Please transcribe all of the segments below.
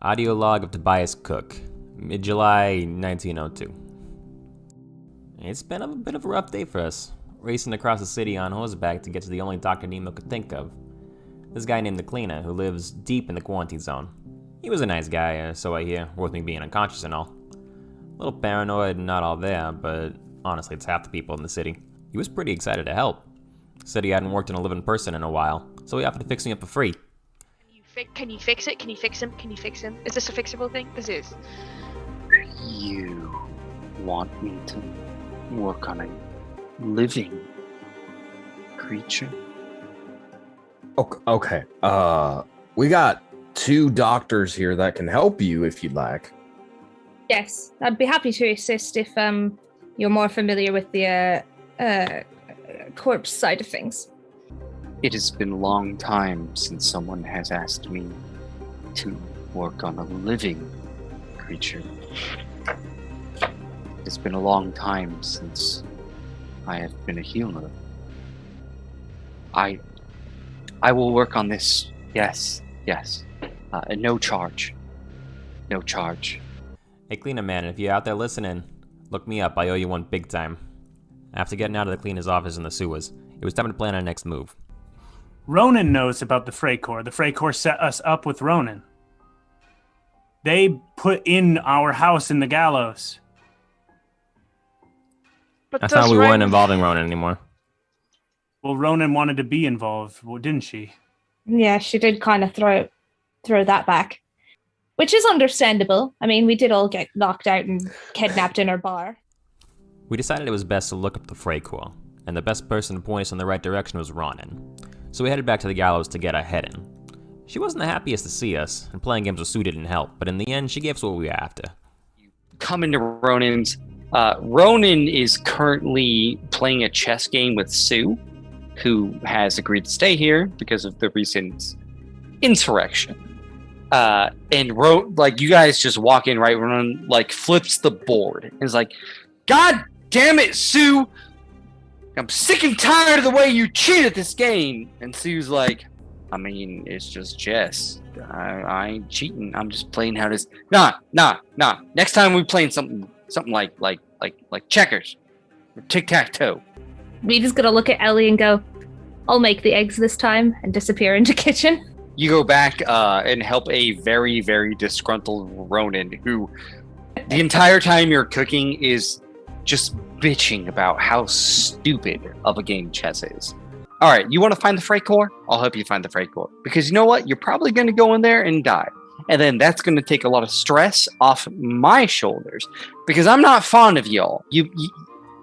Audio log of Tobias Cook, mid-July 1902. It's been a bit of a rough day for us, racing across the city on horseback to get to the only Dr. Nemo could think of. This guy named the Cleaner, who lives deep in the quarantine zone. He was a nice guy, so I hear, worth me being unconscious and all. A little paranoid and not all there, but honestly it's half the people in the city. He was pretty excited to help. Said he hadn't worked on a living person in a while, so he offered to fix me up for free. Can you fix it? Can you fix him? Can you fix him? Is this a fixable thing? This is. You want me to work on a living creature? Okay. We got 2 doctors here that can help you if you'd like. Yes, I'd be happy to assist if you're more familiar with the corpse side of things. It has been a long time since someone has asked me to work on a living creature. It's been a long time since I have been a healer. I will work on this. Yes. And no charge. No charge. Hey Cleaner man, if you're out there listening, look me up, I owe you one big time. After getting out of the Cleaner's office in the sewers, it was time to plan our next move. Ronan knows about the Frei Corps. The Frei Corps set us up with Ronan. They put in our house in the gallows. But I thought we weren't involving Ronan anymore. Well, Ronan wanted to be involved, didn't she? Yeah, she did kind of throw that back, which is understandable. I mean, we did all get locked out and kidnapped in her bar. We decided it was best to look up the Frei Corps, and the best person to point us in the right direction was Ronan. So we headed back to the gallows to get our head in. She wasn't the happiest to see us, and playing games with Sue didn't help, but in the end, she gave us what we were after. Come into Ronan's. Ronan is currently playing a chess game with Sue, who has agreed to stay here because of the recent insurrection. And you guys just walk in, right? Ronan flips the board and is like, "God damn it, Sue! I'm sick and tired of the way you cheat at this game." And Sue's like, "I mean, it's just chess. I ain't cheating. I'm just playing how it is." Nah. Next time we playing something like checkers or tic-tac-toe. We just gonna look at Ellie and go, "I'll make the eggs this time," and disappear into kitchen. You go back and help a very, very disgruntled Ronan, who the entire time you're cooking is just bitching about how stupid of a game chess is. All right, you want to find the Frei Corps? I'll help you find the Frei Corps. Because you know what? You're probably going to go in there and die. And then that's going to take a lot of stress off my shoulders. Because I'm not fond of y'all.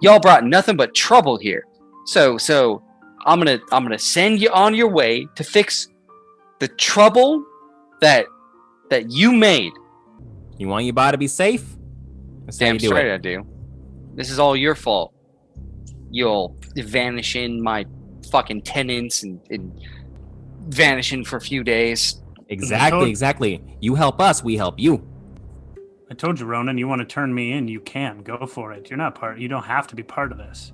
Y'all brought nothing but trouble here. So I'm gonna send you on your way to fix the trouble that you made. You want your bar to be safe? That's how Damn you do straight it. I do. This is all your fault. You'll vanish in my fucking tenants and vanishing for a few days. Exactly. You help us, we help you. I told you, Ronan, you want to turn me in, you can. Go for it. You're not part. You don't have to be part of this.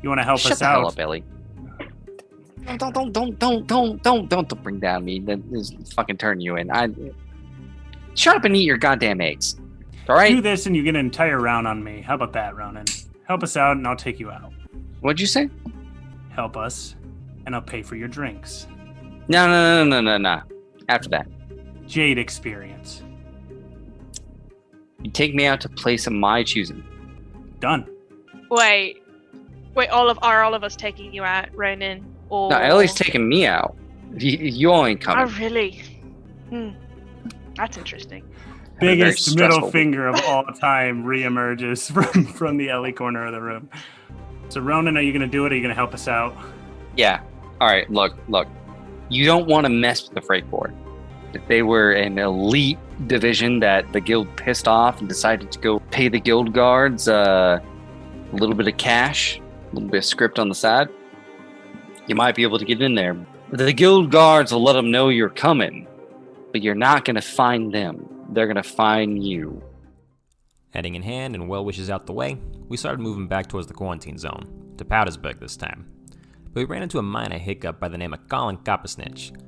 You want to help Shut us the out? hell up, Ellie. Don't bring down me. That is fucking turn you in. Shut up and eat your goddamn eggs. All right? Do this and you get an entire round on me. How about that, Ronan? Help us out and I'll take you out. What'd you say? Help us and I'll pay for your drinks. No. After that, Jade experience. you take me out to a place of my choosing. Done. Wait. Are all of us taking you out, Ronan? Or... No, Ellie's taking me out. You all ain't Oh, coming. really? That's interesting. Very Biggest middle stressful finger of all time reemerges from the Ellie corner of the room. So Ronan, are you gonna do it? Or are you gonna help us out? Yeah. All right. Look. You don't want to mess with the Frei Corps. If they were an elite division that the guild pissed off and decided to go pay the guild guards a little bit of cash, a little bit of script on the side, you might be able to get in there. The guild guards will let them know you're coming, but you're not going to find them. They're going to find you. Heading in hand and well wishes out the way, we started moving back towards the quarantine zone, to Powdersburg this time. But we ran into a minor hiccup by the name of Colin Coppersnitch.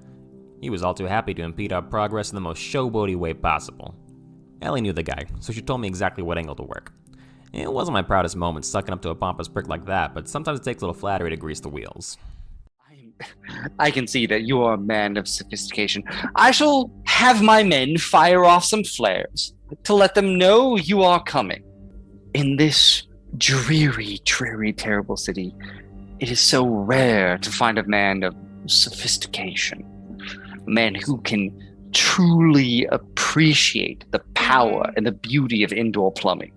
He was all too happy to impede our progress in the most showboaty way possible. Ellie knew the guy, so she told me exactly what angle to work. It wasn't my proudest moment sucking up to a pompous prick like that, but sometimes it takes a little flattery to grease the wheels. I can see that you are a man of sophistication. I shall have my men fire off some flares to let them know you are coming. In this dreary, terrible city, it is so rare to find a man of sophistication. A man who can truly appreciate the power and the beauty of indoor plumbing.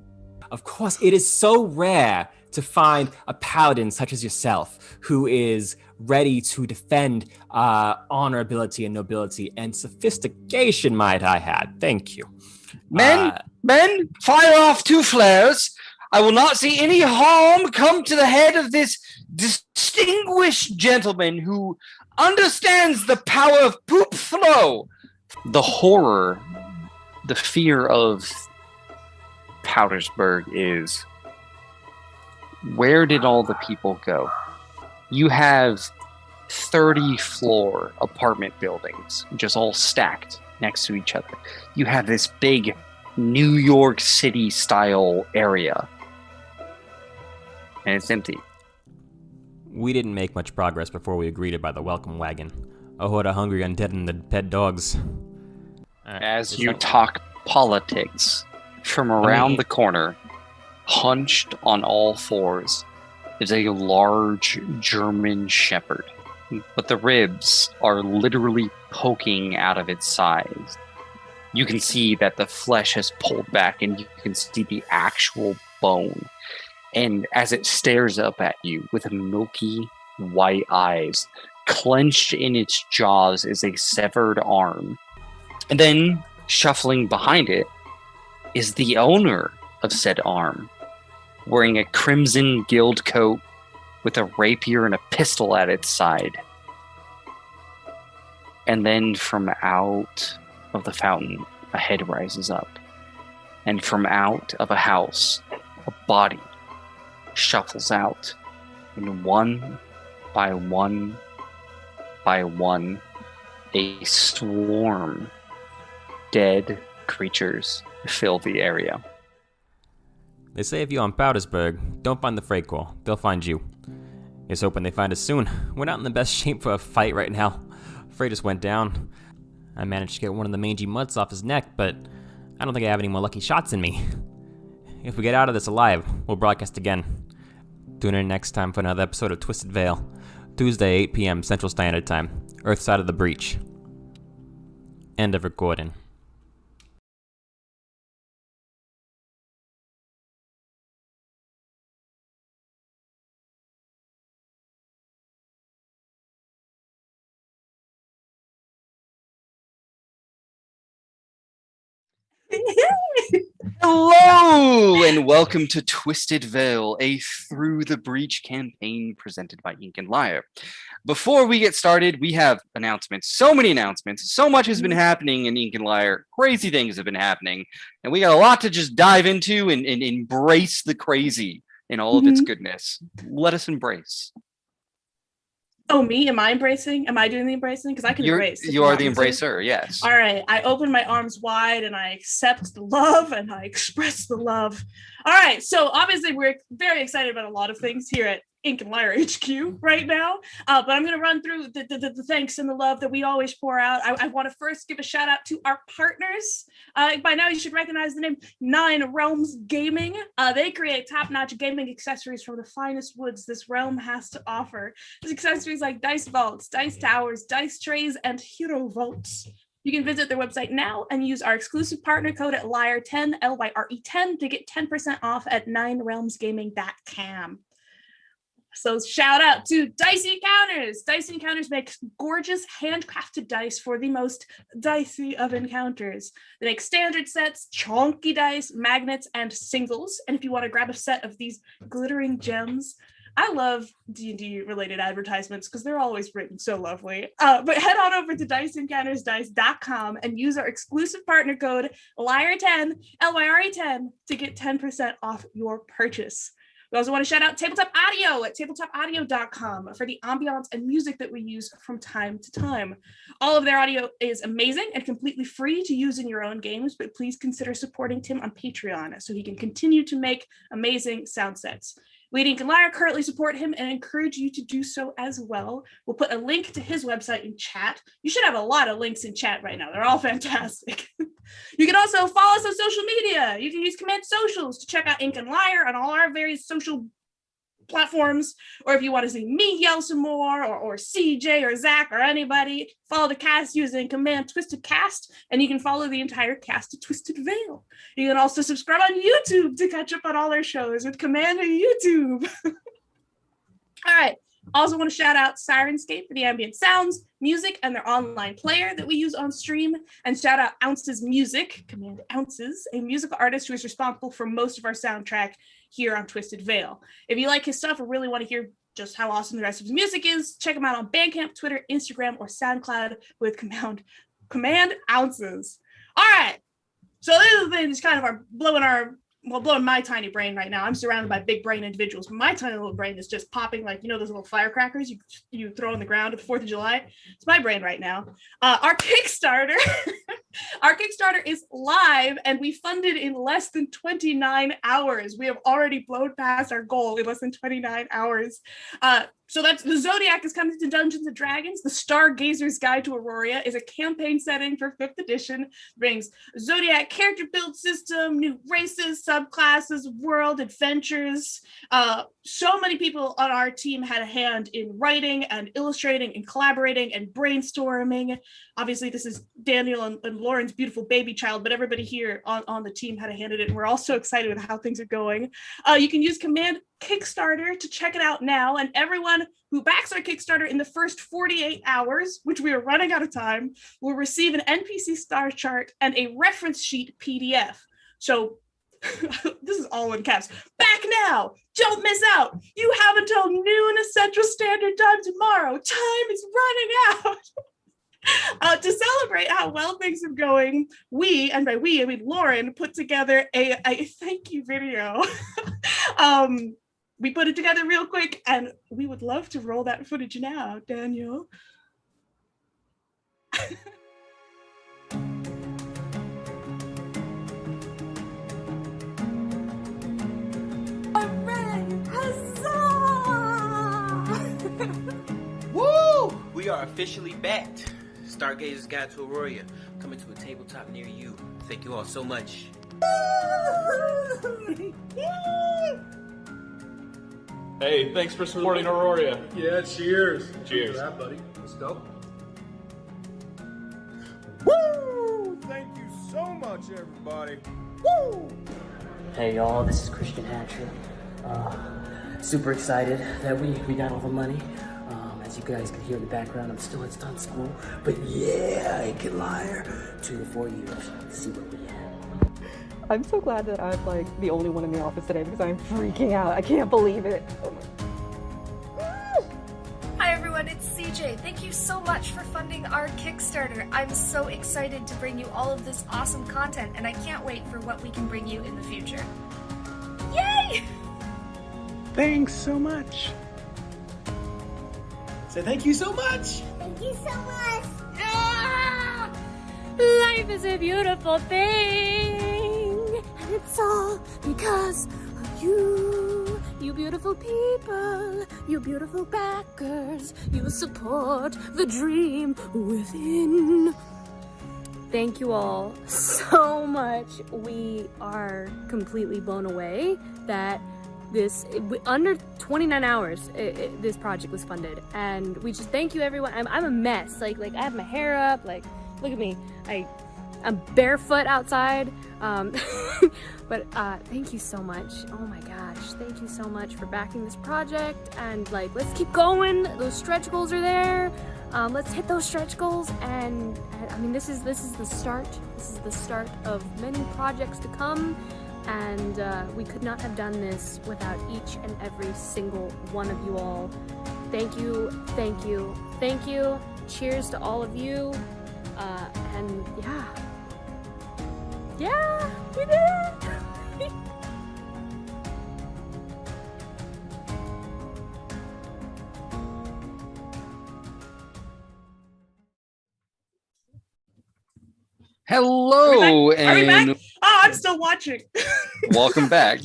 Of course, it is so rare to find a paladin such as yourself who is ready to defend honorability and nobility and sophistication, might I add. Thank you. Men, fire off 2 flares. I will not see any harm come to the head of this distinguished gentleman who understands the power of poop flow. The horror, the fear of Powdersburg is, where did all the people go? You have 30-floor apartment buildings just all stacked next to each other. You have this big New York City style area, and it's empty. We didn't make much progress before we were greeted by the welcome wagon. A horde of hungry undead and the pet dogs. As you talk politics, from around the corner, hunched on all fours, is a large German shepherd. But the ribs are literally poking out of its sides. You can see that the flesh has pulled back and you can see the actual bone. And as it stares up at you with milky white eyes, clenched in its jaws is a severed arm. And then, shuffling behind it, is the owner of said arm, wearing a crimson guild coat with a rapier and a pistol at its side. And then from out of the fountain, a head rises up. And from out of a house, a body shuffles out. And one by one by one, a swarm dead creatures fill the area. They say if you're on Powdersburg, don't find the Frei Corps. They'll find you. Here's hoping they find us soon. We're not in the best shape for a fight right now. Frei just went down. I managed to get one of the mangy mutts off his neck, but I don't think I have any more lucky shots in me. If we get out of this alive, we'll broadcast again. Tune in next time for another episode of Twisted Veil. Tuesday, 8 p.m. Central Standard Time. Earth side of the breach. End of recording. Hello, and welcome to Twisted Veil, a Through the Breach campaign presented by Ink and Lyre. Before we get started, we have announcements. So many announcements. So much has been happening in Ink and Lyre. Crazy things have been happening. And we got a lot to just dive into and embrace the crazy in all of its goodness. Let us embrace. Oh, me? Am I embracing? Am I doing the embracing? Because I can embrace. You are the embracer, yes. All right. I open my arms wide and I accept the love and I express the love. All right. So obviously we're very excited about a lot of things here at Ink and Lyre HQ right now. But I'm going to run through the thanks and the love that we always pour out. I want to first give a shout out to our partners. By now you should recognize the name 9 Realms Gaming. They create top-notch gaming accessories from the finest woods this realm has to offer. There's accessories like dice vaults, dice towers, dice trays, and hero vaults. You can visit their website now and use our exclusive partner code at LYRE10, LYRE10, to get 10% off at 9realmsgaming.com. So shout out to Dice Encounters. Dice Encounters makes gorgeous handcrafted dice for the most dicey of encounters. They make standard sets, chunky dice, magnets, and singles. And if you want to grab a set of these glittering gems, I love D&D related advertisements because they're always written so lovely. But head on over to diceencountersdice.com and use our exclusive partner code LYRE10, LYRE10, to get 10% off your purchase. We also want to shout out Tabletop Audio at tabletopaudio.com for the ambiance and music that we use from time to time. All of their audio is amazing and completely free to use in your own games, but please consider supporting Tim on Patreon so he can continue to make amazing sound sets. We at Ink and Lyre currently support him and encourage you to do so as well. We'll put a link to his website in chat. You should have a lot of links in chat right now. They're all fantastic. You can also follow us on social media. You can use Command Socials to check out Ink and Lyre on all our various social platforms, or if you want to see me yell some more, or CJ or Zach or anybody, follow the cast using Command Twisted Cast, and you can follow the entire cast of Twisted Veil. You can also subscribe on YouTube to catch up on all our shows with Command YouTube. All right. Also want to shout out Sirenscape for the ambient sounds, music, and their online player that we use on stream. And shout out Ounces Music, Command Ounces, a musical artist who is responsible for most of our soundtrack here on Twisted Veil. If you like his stuff or really want to hear just how awesome the rest of his music is, check him out on Bandcamp, Twitter, Instagram, or SoundCloud with Command Ounces. All right. So this is the thing that's kind of blowing my tiny brain right now. I'm surrounded by big brain individuals, but my tiny little brain is just popping like, those little firecrackers you throw on the ground at the 4th of July. It's my brain right now. Our Kickstarter, our Kickstarter is live and we funded in less than 29 hours. We have already blown past our goal in less than 29 hours. So that's the Zodiac is coming to Dungeons and Dragons. The Stargazer's Guide to Aurora is a campaign setting for 5th edition. Brings Zodiac character build system, new races, subclasses, world adventures. So many people on our team had a hand in writing and illustrating and collaborating and brainstorming. Obviously, this is Daniel and Lauren's beautiful baby child, but everybody here on the team had a hand in it, and we're all so excited with how things are going. You can use Command Kickstarter to check it out now, and everyone who backs our Kickstarter in the first 48 hours, which we are running out of time, will receive an NPC star chart and a reference sheet PDF. So this is all in caps. Back now! Don't miss out! You have until noon Central Standard Time tomorrow. Time is running out! To celebrate how well things are going, we, and by we, I mean Lauren, put together a thank you video. We put it together real quick, and we would love to roll that footage now, Daniel. Woo! We are officially backed. Stargazer's Guide to Aurora, coming to a tabletop near you. Thank you all so much. Hey, thanks for supporting Aurora. Yeah, cheers. Cheers. That, buddy. Let's go. Woo! Thank you so much, everybody. Woo! Hey y'all, this is Christian Hatcher. Super excited that we got all the money. As you guys can hear in the background, I'm still at stunt school. But yeah, I can liar. 2 to 4 years. See what we have. I'm so glad that I'm like the only one in the office today because I'm freaking out. I can't believe it. Hi everyone, it's CJ. Thank you so much for funding our Kickstarter. I'm so excited to bring you all of this awesome content, and I can't wait for what we can bring you in the future. Yay! Thanks so much. So thank you so much. Thank you so much. Yeah! Life is a beautiful thing, and it's all because of you. You beautiful people, you beautiful backers, you support the dream within. Thank you all so much. We are completely blown away that under 29 hours this project was funded, and we just thank you everyone. I'm a mess, like I have my hair up, like look at me, I'm barefoot outside, but thank you so much. Oh my gosh, thank you so much for backing this project, and like let's keep going. Those stretch goals are there. Let's hit those stretch goals, and I mean this is the start. This is the start of many projects to come. And we could not have done this without each and every single one of you all. Thank you, thank you, thank you. Cheers to all of you. And yeah, we did it. Hello, Are we back? and Oh, I'm still watching. welcome back.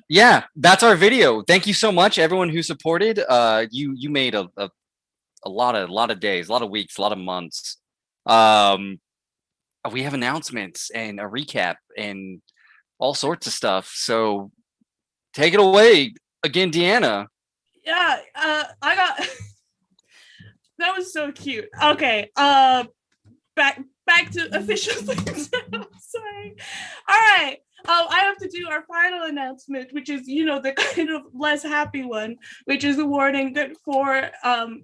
Yeah, that's our video. Thank you so much, everyone who supported. You made a lot of days, a lot of weeks, a lot of months. We have announcements and a recap and all sorts of stuff. So take it away again, Deanna. Yeah, I got that was so cute. Okay, back to official things. Sorry. All right. I have to do our final announcement, which is, the kind of less happy one, which is a warning that for,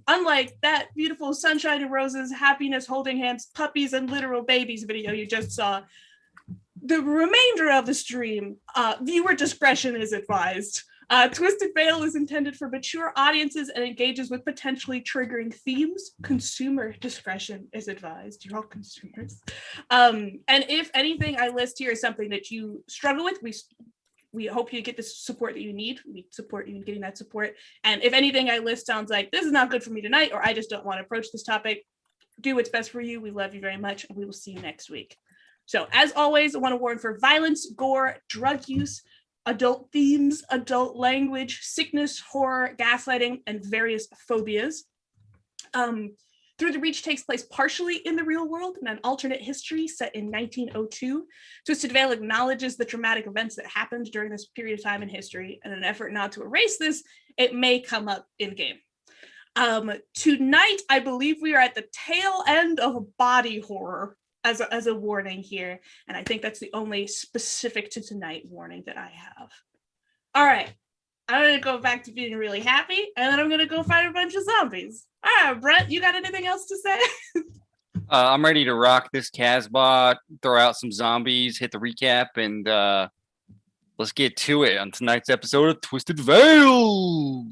unlike that beautiful sunshine and roses, happiness, holding hands, puppies, and literal babies video you just saw, the remainder of the stream, viewer discretion is advised. Twisted Veil is intended for mature audiences and engages with potentially triggering themes. Consumer discretion is advised. You're all consumers. And if anything I list here is something that you struggle with, we hope you get the support that you need. We support you in getting that support. And if anything I list sounds like this is not good for me tonight, or I just don't want to approach this topic, do what's best for you. We love you very much, and we will see you next week. So as always, I want to warn for violence, gore, drug use, adult themes, adult language, sickness, horror, gaslighting, and various phobias. Through the Reach takes place partially in the real world in an alternate history set in 1902. Twisted Veil acknowledges the traumatic events that happened during this period of time in history, and in an effort not to erase this, it may come up in game. Tonight, I believe we are at the tail end of body horror as a warning here, and I think that's the only specific to tonight warning that I have. All right, I'm gonna go back to being really happy, and then I'm gonna go fight a bunch of zombies. All right, Brett, you got anything else to say? I'm ready to rock this Casbah, throw out some zombies, hit the recap, and let's get to it on tonight's episode of Twisted Veil.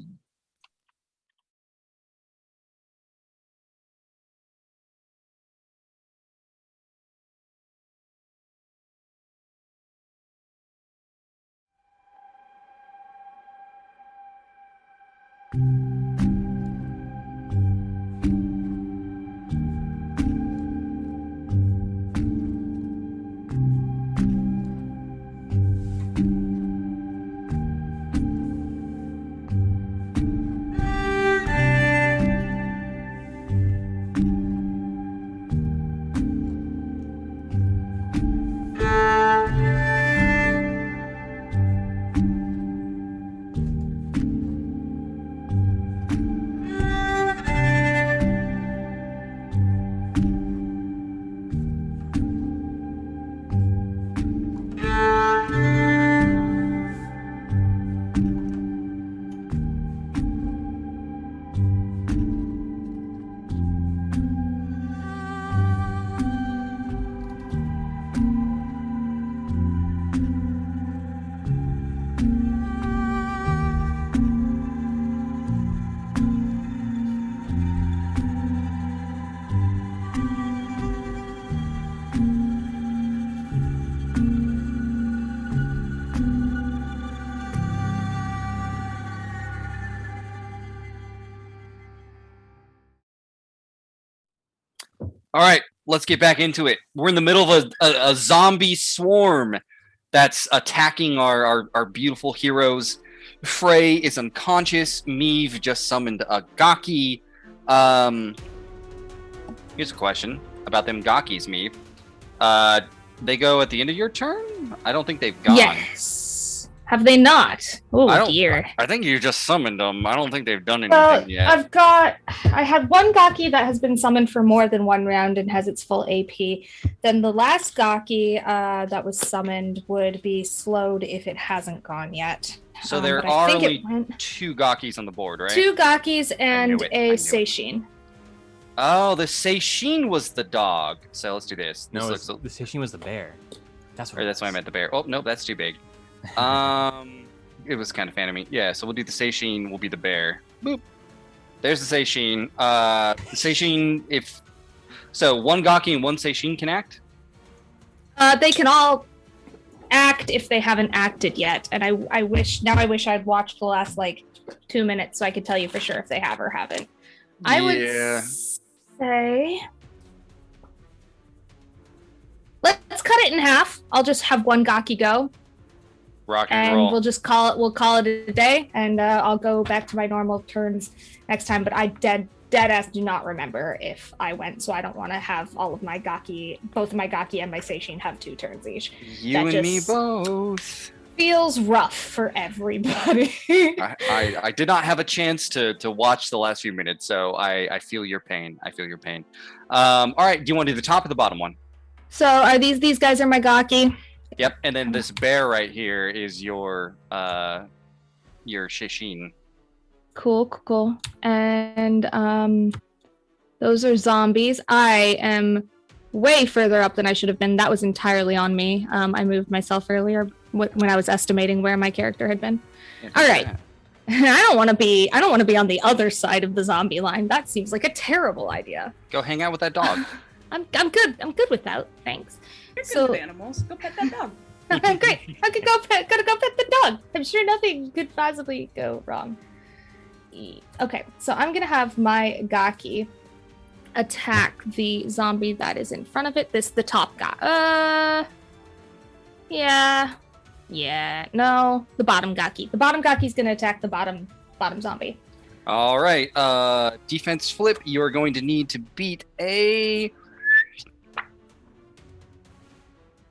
All right, let's get back into it. We're in the middle of a zombie swarm that's attacking our beautiful heroes. Frei is unconscious. Meave just summoned a Gaki. Here's a question about them Gakis, Meave. They go at the end of your turn? I don't think they've gone. Yes. Have they not? Oh dear. I think you just summoned them. I don't think they've done anything yet. I have one Gaki that has been summoned for more than one round and has its full AP. Then the last Gaki that was summoned would be slowed if it hasn't gone yet. So there are only 2 Gakis on the board, right? 2 Gakis and a Seishin. Oh, the Seishin was the dog. So let's do this. No, the Seishin was the bear. That's why I meant the bear. Oh, no, that's too big. It was kind of phantomy. Yeah, so we'll do the Seishin, will be the bear. Boop. There's the Seishin. The Seishin, so 1 Gaki and 1 Seishin can act? They can all act if they haven't acted yet. And I wish I'd watched the last 2 minutes so I could tell you for sure if they have or haven't. I would Yeah. say let's cut it in half. I'll just have one Gaki go, Rock and and roll. we'll call it a day, and I'll go back to my normal turns next time. But I dead ass do not remember if I went, so I don't want to have all of my Gaki, both of my Gaki and my Seishin have 2 turns each. You That and me just both. feels rough for everybody. I did not have a chance to watch the last few minutes, so I feel your pain. All right, do you want to do the top or the bottom one? So are these guys are my Gaki? Yep, and then this bear right here is your Shishin. Cool. And those are zombies. I am way further up than I should have been. That was entirely on me. I moved myself earlier when I was estimating where my character had been. All right. I don't want to be on the other side of the zombie line. That seems like a terrible idea. Go hang out with that dog. I'm good with that. Thanks. You're good with animals. Go pet that dog. Great. I could gotta go pet the dog. I'm sure nothing could possibly go wrong. Okay, so I'm gonna have my Gaki attack the zombie that is in front of it. The top guy. No, the bottom Gaki. The bottom Gaki's gonna attack the bottom zombie. All right, defense flip. You are going to need to beat a.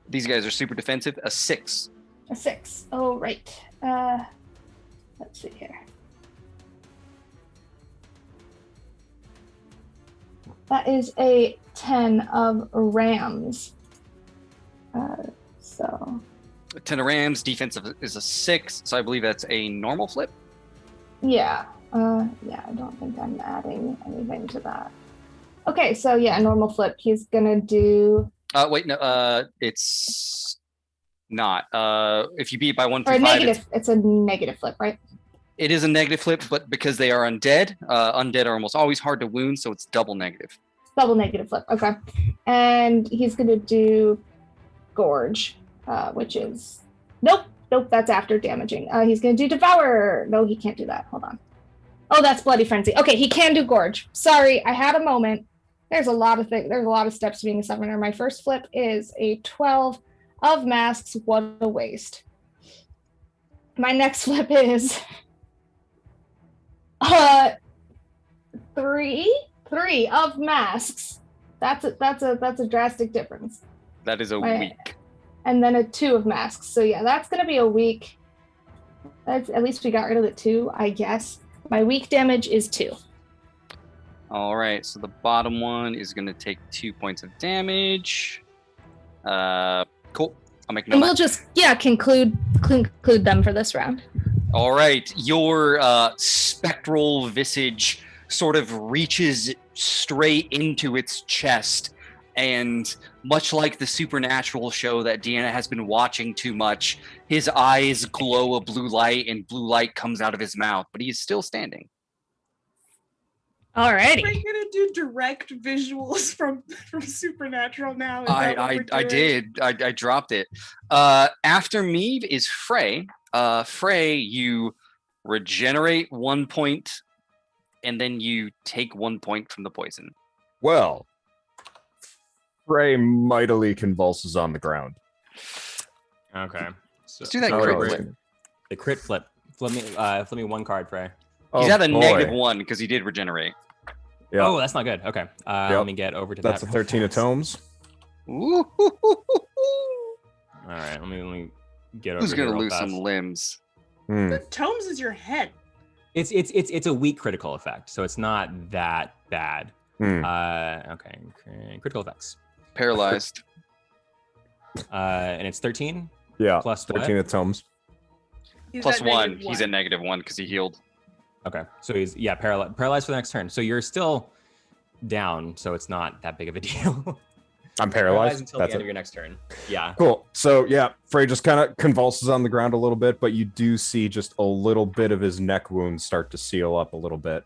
These guys are super defensive. A 6. A 6. Oh, right. Let's see here. That is a 10 of rams. So. 10 of rams. Defensive is a 6, so I believe that's a normal flip. Yeah. I don't think I'm adding anything to that. Okay, so yeah, normal flip. He's gonna do. Wait, no. It's not. If you beat by 1 through Or 5, negative. It's a negative flip, right? it is a negative flip, but because they are undead, undead are almost always hard to wound, so it's double negative. Double negative flip. Okay, and he's gonna do gorge, which is nope. That's after damaging. He's gonna do devour. No, he can't do that. Hold on. Oh, that's bloody frenzy. Okay, he can do gorge. Sorry, I had a moment. There's a lot of things. There's a lot of steps to being a summoner. My first flip is a 12 of masks. What a waste. My next flip is 3 of masks. That's a drastic difference. That is a weak. And then a 2 of masks. So yeah, that's gonna be a weak. That's at least we got rid of the 2, I guess. My weak damage is 2. All right, so the bottom one is going to take 2 points of damage. Cool. I'll make note. And we'll just conclude them for this round. All right, your spectral visage sort of reaches straight into its chest, and much like the Supernatural show that Deanna has been watching too much, his eyes glow a blue light, and blue light comes out of his mouth, but he is still standing. Alrighty. We're gonna do direct visuals from Supernatural now. I did. I dropped it. After me is Frei. Frei, you regenerate 1 point, and then you take 1 point from the poison. Well, Frei mightily convulses on the ground. Okay. So, Let's do that crit flip. The crit flip. Flip me 1 card, Frei. He's at a -1 because he did regenerate. Yeah. Oh, that's not good. Okay. Let me get over to That's that. a 13 of tomes. Ooh. All right. Let me get over. Who's gonna here real lose fast. some limbs? Tomes is your head. It's a weak critical effect, so it's not that bad. Okay. Critical effects. Paralyzed. And it's 13. Yeah. Plus 13 of tomes. Plus 1. He's at -1 because he healed. Okay, so he's paralyzed for the next turn. So you're still down, so it's not that big of a deal. I'm paralyzed until the end of your next turn. Yeah. Cool. So yeah, Frei just kind of convulses on the ground a little bit, but you do see just a little bit of his neck wound start to seal up a little bit.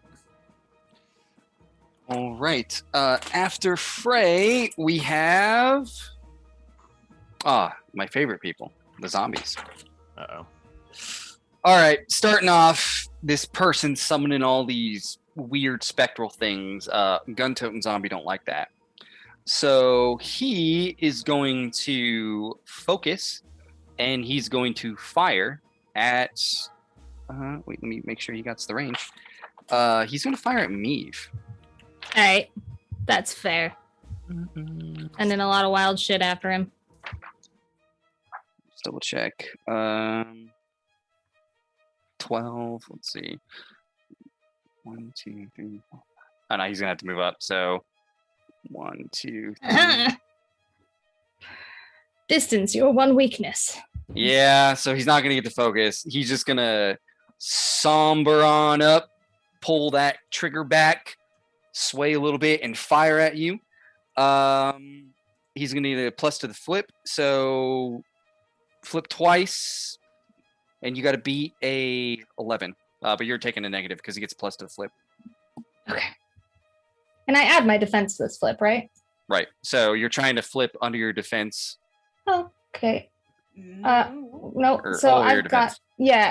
All right. After Frei, we have my favorite people, the zombies. Uh-oh. All right, starting off, this person summoning all these weird spectral things. Gun-toting zombie don't like that. So he is going to focus, and he's going to fire at. Wait, let me make sure he got the range. He's going to fire at Meave. All right, that's fair. And then a lot of wild shit after him. Let's double check. 12. Let's see. 1, 2, 3, 4. Oh no, he's gonna have to move up. So 1, 2, 3. Distance, your one weakness. Yeah, so he's not gonna get the focus. He's just gonna somber on up, pull that trigger back, sway a little bit, and fire at you. He's gonna need a plus to the flip. So flip twice, and you got to beat a 11. But you're taking a negative because he gets plus to the flip. Okay. And I add my defense to this flip, right? Right. So you're trying to flip under your defense. Oh, okay. No. Or So over your I've got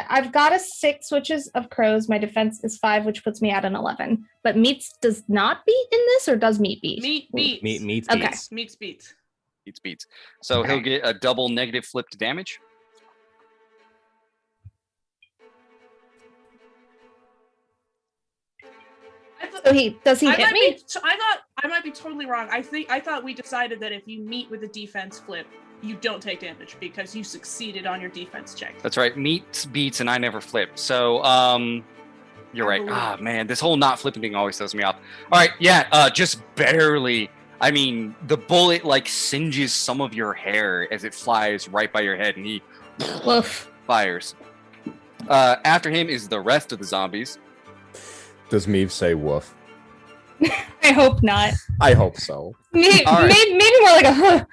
I've got a 6, which is of crows. My defense is 5, which puts me at an 11. But meats does not beat in this, or does meat beat? Meat beats. Meats Okay. beats. Meats beats. Beats beats. So he'll get a double negative flip to damage. So he does he hit me? I might be totally wrong. I thought we decided that if you meet with a defense flip, you don't take damage because you succeeded on your defense check. That's right. Meat beats and I never flip. So you're right. Ah man, this whole not flipping thing always throws me off. All right, yeah, just barely. I mean, the bullet like singes some of your hair as it flies right by your head, and he fires. After him is the rest of the zombies. Does Meave say woof? I hope not. I hope so. Maybe more like a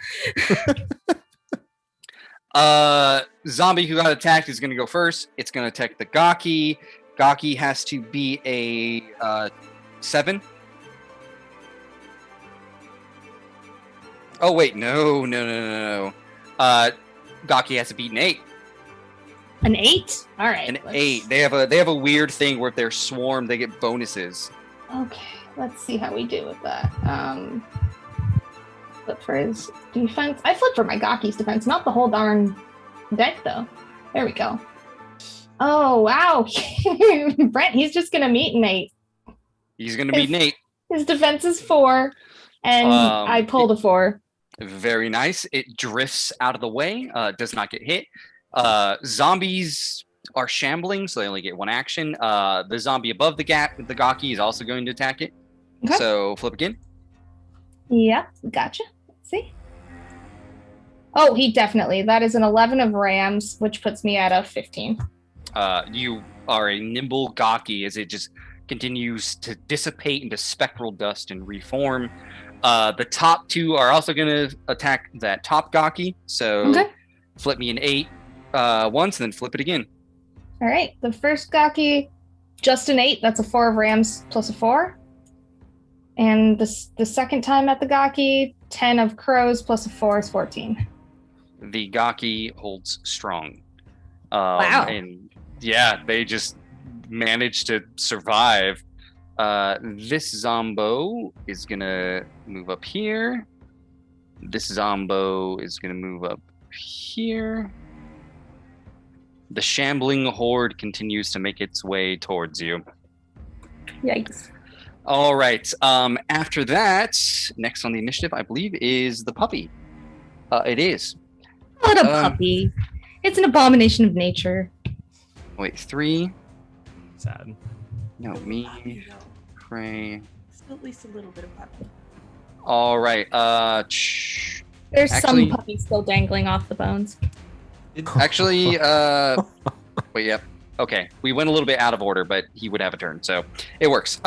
huh. Zombie who got attacked is going to go first. It's going to attack the Gaki. Gaki has to be a 7. Oh wait, no. Gaki has to beat an 8. An 8? All right. An 8. They have a weird thing where if they're swarmed, they get bonuses. Okay, let's see how we do with that. Flip for his defense. I flipped for my Gaki's defense, not the whole darn deck though. There we go. Oh wow, Brent, he's just gonna meet an 8. He's gonna beat an 8. His defense is 4, and I pulled a 4. Very nice. It drifts out of the way. Does not get hit. Zombies are shambling, so they only get 1 action. The zombie above the gap with the Gaki is also going to attack it. Okay. So flip again. Yep, gotcha. Let's see. Oh, he definitely. That is an 11 of rams, which puts me at a 15. You are a nimble Gaki as it just continues to dissipate into spectral dust and reform. The top 2 are also going to attack that top Gaki. So flip me an 8 once, and then flip it again. All right. The first Gaki, just an 8. That's a 4 of rams plus a 4. And the second time at the Gaki, 10 of crows plus a 4 is 14. The Gaki holds strong. Wow. And yeah, they just managed to survive. This Zombo is going to move up here. This Zombo is going to move up here. The shambling horde continues to make its way towards you. Yikes. All right. After that, next on the initiative, I believe, is the puppy. It is. What a puppy. It's an abomination of nature. Wait, 3. Sad. No, me. Frei. Still at least a little bit of puppy. All right. There's some puppy still dangling off the bones. Actually, wait, yep. Okay, we went a little bit out of order, but he would have a turn, so it works.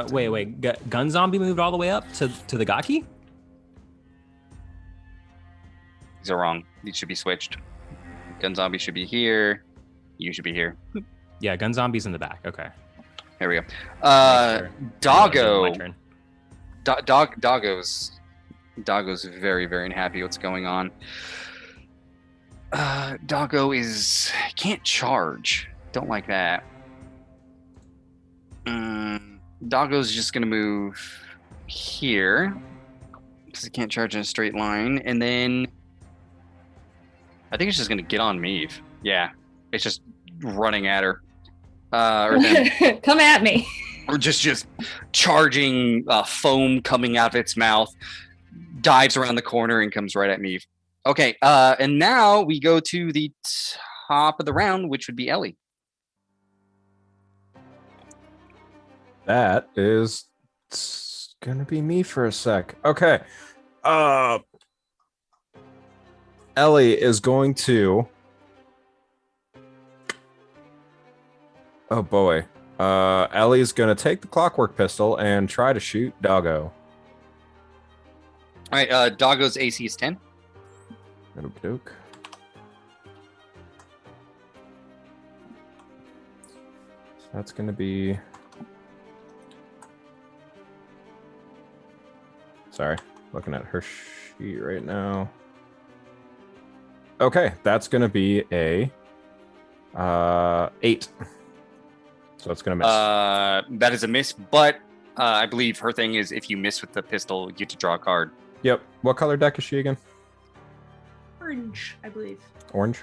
Wait. Gun Zombie moved all the way up to the Gaki? These are wrong. These should be switched. Gun Zombie should be here. You should be here. Yeah, Gun Zombie's in the back. Okay. There we go. Sure. Doggo. My turn. Doggo's very, very unhappy what's going on. Doggo can't charge. don't like that. Doggo's just gonna move here because he can't charge in a straight line, and then I think it's just gonna get on Meave. Yeah, it's just running at her. Or then, Come at me. or just charging foam coming out of its mouth, dives around the corner and comes right at Meave. Okay, and now we go to the top of the round, which would be Ellie. That is gonna be me for a sec. Okay. Ellie is going to. Oh boy. Ellie's gonna take the clockwork pistol and try to shoot Doggo. All right, Doggo's AC is 10. Okey-doke. So that's gonna be. Sorry, looking at her sheet right now. Okay, that's gonna be a 8. So it's gonna miss. That is a miss, but I believe her thing is if you miss with the pistol, you get to draw a card. Yep. What color deck is she again? Orange, I believe. Orange?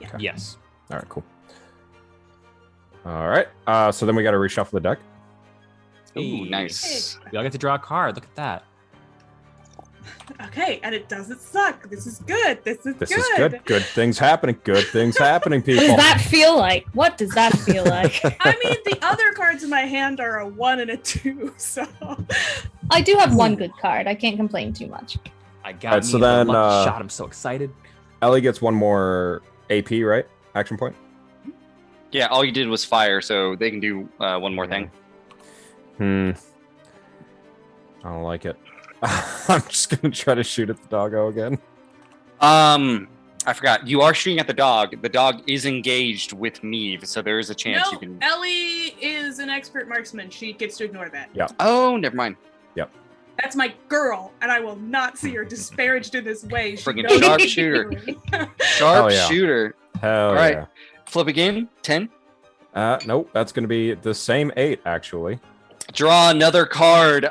Yeah. Okay. Yes. All right, cool. All right. So then we got to reshuffle the deck. Ooh, nice. We all get to draw a card. Look at that. Okay, and it doesn't suck. This is good. This is good. Good things happening. Good things happening, people. What does that feel like? What does that feel like? I mean, the other cards in my hand are a 1 and a 2, so. I do have one good card. I can't complain too much. I got All right, me so the then, lucky shot. I'm so excited. Ellie gets one more AP, right? Action point. Yeah, all you did was fire, so they can do one more thing. I don't like it. I'm just gonna try to shoot at the doggo again. I forgot. You are shooting at the dog. The dog is engaged with Meave, so there is a chance you can. Ellie is an expert marksman. She gets to ignore that. Yeah. Oh, never mind. Yep. That's my girl, and I will not see her disparaged in this way. She Friggin' knows sharp what she's shooter. doing. Sharp yeah. shooter. Hell All right. yeah. Flip again. 10. Nope. That's gonna be the same 8 actually. Draw another card.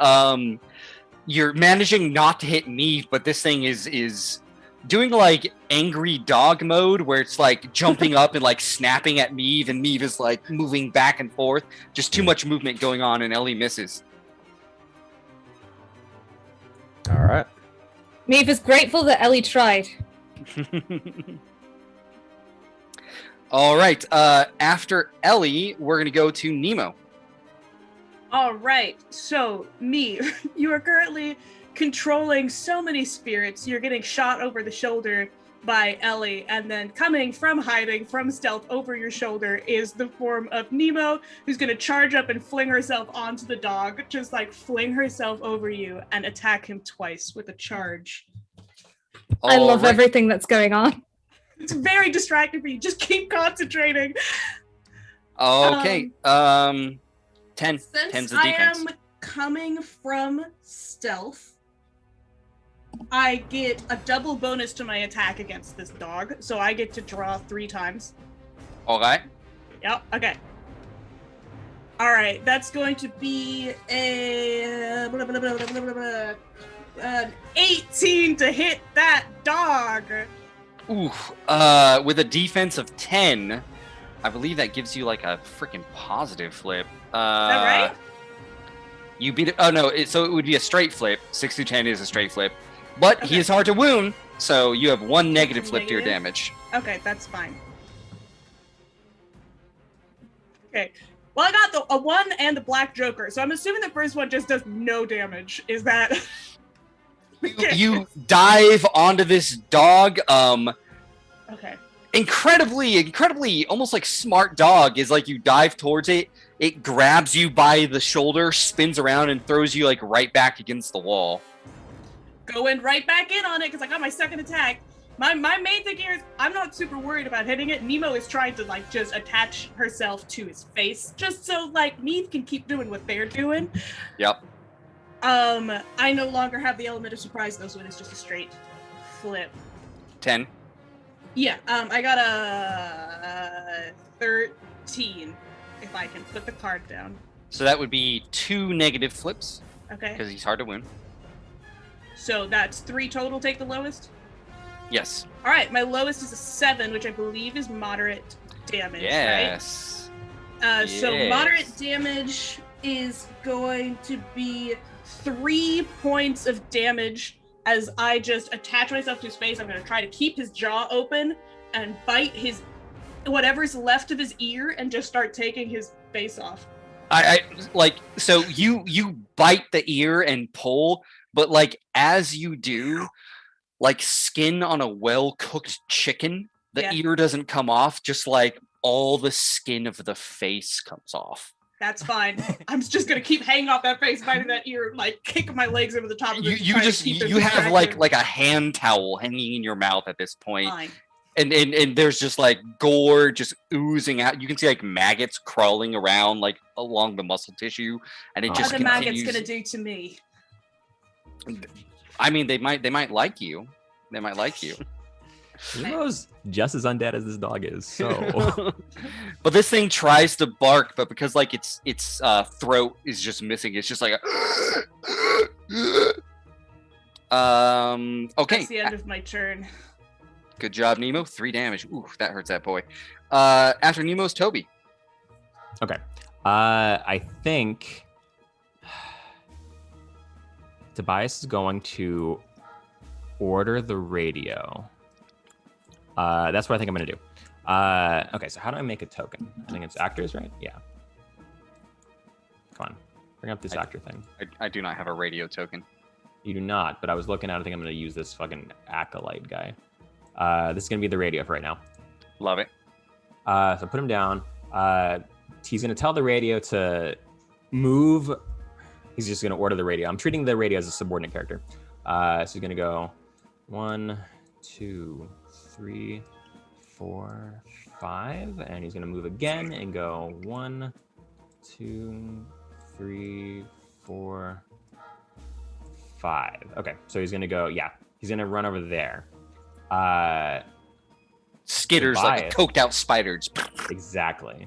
You're managing not to hit Meave, but this thing is doing like angry dog mode where it's like jumping up and like snapping at Meave, and Meave is like moving back and forth. Just too much movement going on, and Ellie misses. All right. Meave is grateful that Ellie tried. All right. After Ellie, we're gonna go to Nemo. All right, so me, you are currently controlling so many spirits. You're getting shot over the shoulder by Ellie, and then coming from hiding, from stealth over your shoulder is the form of Nemo, who's going to charge up and fling herself onto the dog, just like fling herself over you and attack him twice with a charge. I love everything that's going on. It's very distracting for you. Just keep concentrating. Okay. 10. Since 10's the defense. I am coming from stealth, I get a double bonus to my attack against this dog, so I get to draw 3 times. All right. Yep, okay. All right, that's going to be an 18 to hit that dog. Ooh. With a defense of 10, I believe that gives you like a freaking positive flip. Is that right? You beat it. Oh no! So it would be a straight flip. 6 through 10 is a straight flip, but he is hard to wound. So you have 1 negative flip to your damage. Okay, that's fine. Okay. Well, I got a 1 and the black joker, so I'm assuming the first one just does no damage. Is that? You dive onto this dog. Okay. Incredibly, almost like smart dog is like you dive towards it. It grabs you by the shoulder, spins around, and throws you like right back against the wall. Going right back in on it because I got my second attack. My main thing here is I'm not super worried about hitting it. Nemo is trying to like just attach herself to his face just so like Meave can keep doing what they're doing. Yep. I no longer have the element of surprise though, so it is just a straight flip. 10. Yeah, I got a 15, if I can put the card down. So that would be 2 negative flips. Okay. Because he's hard to wound. So that's 3 total, take the lowest? Yes. All right, my lowest is a 7, which I believe is moderate damage, Yes. right? So Yes. moderate damage is going to be 3 points of damage as I just attach myself to his face. I'm going to try to keep his jaw open and bite his whatever's left of his ear and just start taking his face off. I like, so you bite the ear and pull, but like as you do, like skin on a well-cooked chicken, the ear doesn't come off, just like all the skin of the face comes off. That's fine. I'm just gonna keep hanging off that face, biting that ear, like kick my legs over the top of it. You have like a hand towel hanging in your mouth at this point. Fine. And there's just like gore just oozing out. You can see like maggots crawling around like along the muscle tissue, and it just What are the maggots continues. gonna do to me? I mean, they might like you. They might like you. Nemo's just as undead as this dog is. So, but this thing tries to bark, but because like its throat is just missing, it's just like okay. That's the end of my turn. Good job, Nemo. 3 damage. Ooh, that hurts that boy. After Nemo's Toby. Okay. I think Tobias is going to order the radio. That's what I think I'm going to do. Okay, so how do I make a token? I think it's actors, right? Yeah. Come on. Bring up this actor thing. I do not have a radio token. You do not, but I was looking at it. I think I'm going to use this fucking acolyte guy. This is going to be the radio for right now. Love it. So put him down. He's going to tell the radio to move. He's just going to order the radio. I'm treating the radio as a subordinate character. So he's going to go 1, 2, 3, 4, 5. And he's going to move again and go 1, 2, 3, 4, 5. Okay, so he's going to go, he's going to run over there. Skitters Tobias, like coked out spiders. Exactly.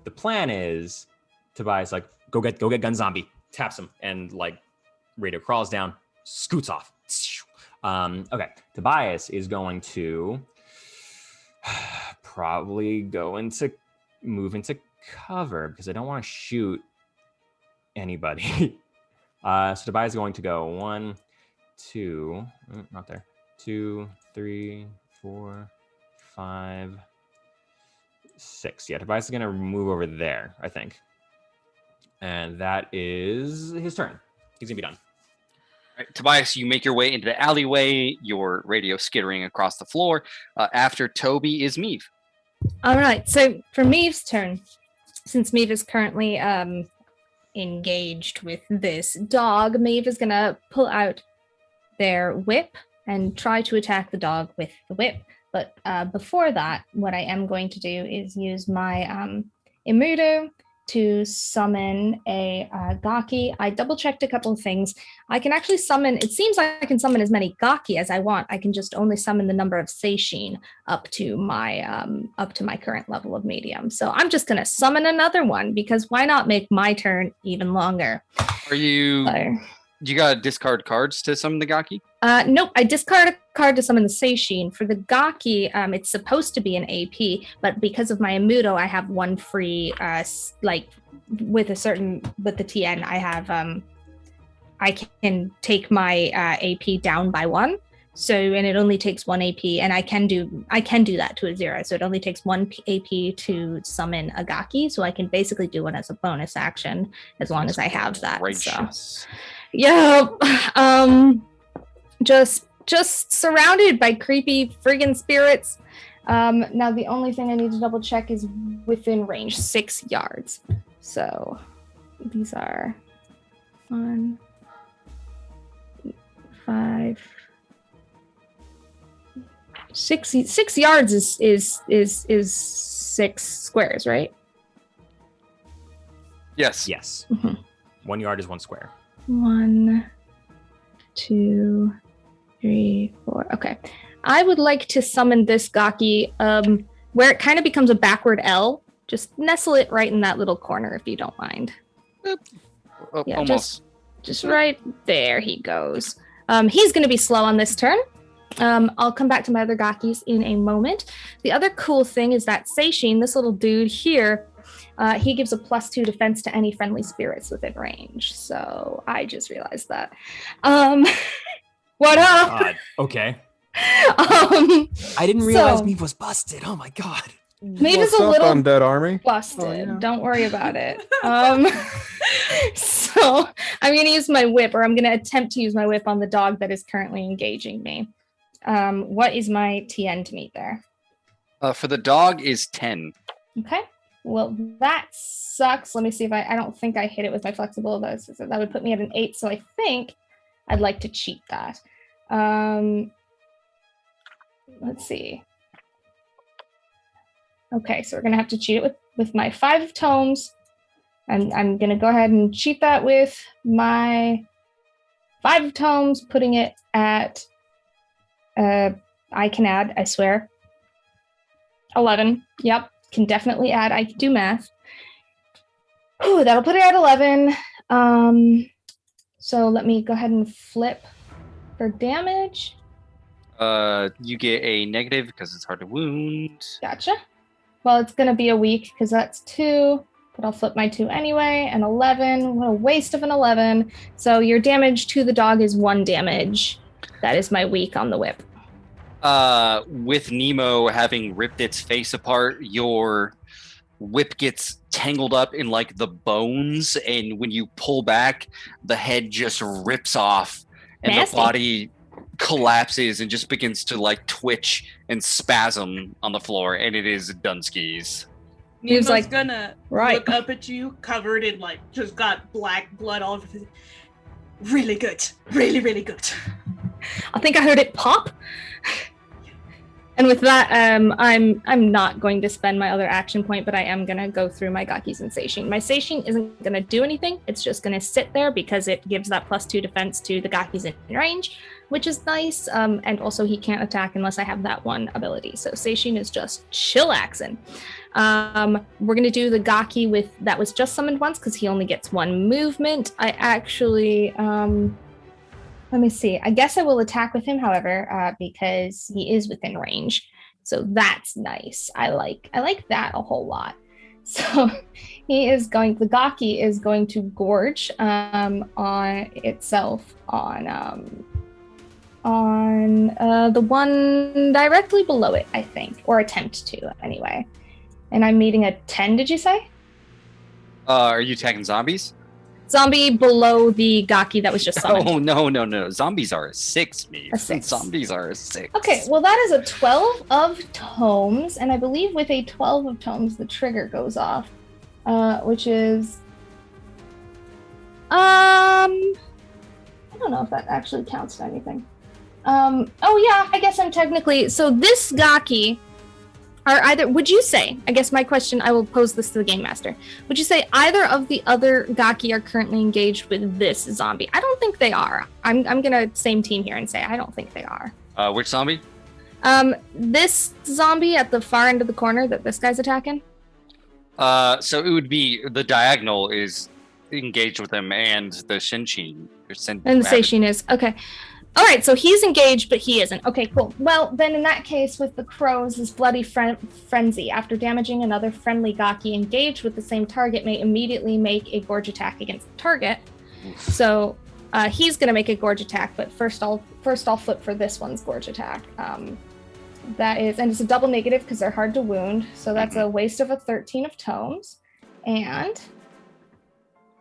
The plan is Tobias like go get gun zombie, taps him, and like radio crawls down, scoots off. Okay. Tobias is going to probably move into cover because I don't want to shoot anybody. So Tobias is going to go 1, 2, not there. 2, 3, 4, 5, 6. Yeah, Tobias is gonna move over there, I think. And that is his turn. He's gonna be done. All right, Tobias, you make your way into the alleyway, your radio skittering across the floor. After Toby is Meave. All right, so for Meave's turn, since Meave is currently engaged with this dog, Meave is gonna pull out their whip and try to attack the dog with the whip. But before that, what I am going to do is use my Immuto to summon a Gaki. I double-checked a couple of things. I can actually summon, it seems like I can summon as many Gaki as I want. I can just only summon the number of Seishin up to my current level of medium. So I'm just gonna summon another one because why not make my turn even longer? Are you... Do you gotta discard cards to summon the Gaki? Nope, I discard a card to summon the Seishin. For the Gaki, it's supposed to be an AP, but because of my Immuto, I have one free, with the TN, I have, I can take my AP down by 1. So, and it only takes 1 AP, and I can do that to a 0. So it only takes 1 AP to summon a Gaki, so I can basically do it as a bonus action as long as I have that. So. Yeah, just surrounded by creepy friggin' spirits. Now the only thing I need to double check is within range, 6 yards. So these are 1, 5, 6 yards is 6 squares, right? Yes. Yes. 1 yard is 1 square. 1, 2, 3, 4. Okay. I would like to summon this Gaki where it kind of becomes a backward L Just nestle it right in that little corner if you don't mind. Yeah, Almost. Just right there he goes. He's going to be slow on this turn. I'll come back to my other Gakis in a moment. The other cool thing is that Seishin, this little dude here, he gives a +2 defense to any friendly spirits within range. So I just realized that. What up? God. Okay. I didn't realize Meave was busted. Oh my god. Meave is a What's little up, Undead Army? busted. Oh, yeah. Don't worry about it. So I'm going to use my whip, or I'm going to attempt to use my whip on the dog that is currently engaging me. What is my TN to meet there? For the dog is 10. Okay. Well, that sucks. Let me see if I don't think I hit it with my flexible. That would put me at an 8. So I think I'd like to cheat that. Let's see. Okay, so we're gonna have to cheat it with my 5 of tomes. I'm gonna go ahead and cheat that with my 5 of tomes, putting it at I can add, I swear. 11. Yep, can definitely add. I can do math. Ooh, that'll put it at 11. So let me go ahead and flip for damage. You get a negative because it's hard to wound. Gotcha. Well, it's going to be a weak because that's 2, but I'll flip my 2 anyway. And 11. What a waste of an 11. So your damage to the dog is 1 damage. That is my weak on the whip. With Nemo having ripped its face apart, your whip gets tangled up in like the bones, and when you pull back, the head just rips off, and Nasty. the body collapses and just begins to like twitch and spasm on the floor, and it is Dunskies. Nemo's like, gonna right. look up at you, covered in like just got black blood all over his. Really good, really, really good. I think I heard it pop. And with that, I'm not going to spend my other action point, but I am going to go through my Gakis and Seishin. My Seishin isn't going to do anything. It's just going to sit there because it gives that +2 defense to the Gakis in range, which is nice. And also he can't attack unless I have that one ability. So Seishin is just chillaxing. We're going to do the Gaki that was just summoned once because he only gets 1 movement. I actually... let me see. I guess I will attack with him, however, because he is within range. So that's nice. I like that a whole lot. So the Gaki is going to gorge on itself on the one directly below it, I think, or attempt to anyway. And I'm meeting a 10, did you say? Are you attacking zombies? Zombie below the Gaki that was just summoned. Oh, no. Zombies are a 6, me. A 6. Zombies are a 6. Okay, well that is a 12 of tomes, and I believe with a 12 of tomes the trigger goes off, which is I don't know if that actually counts to anything. Oh yeah, I guess I'm technically, so this Gaki are either, would you say, I guess my question, I will pose this to the Game Master. Would you say either of the other Gaki are currently engaged with this zombie? I don't think they are. I'm gonna same team here and say I don't think they are. Which zombie? This zombie at the far end of the corner that this guy's attacking? So it would be the diagonal is engaged with him, and the Shinshin. And the Seishin is, okay. All right, so he's engaged, but he isn't. Okay, cool. Well, then in that case, with the crows, this bloody frenzy. After damaging another friendly Gaki engaged with the same target may immediately make a gorge attack against the target. So he's going to make a gorge attack, but first I'll flip for this one's gorge attack. That is, and it's a double negative because they're hard to wound. So that's a waste of a 13 of tomes. And...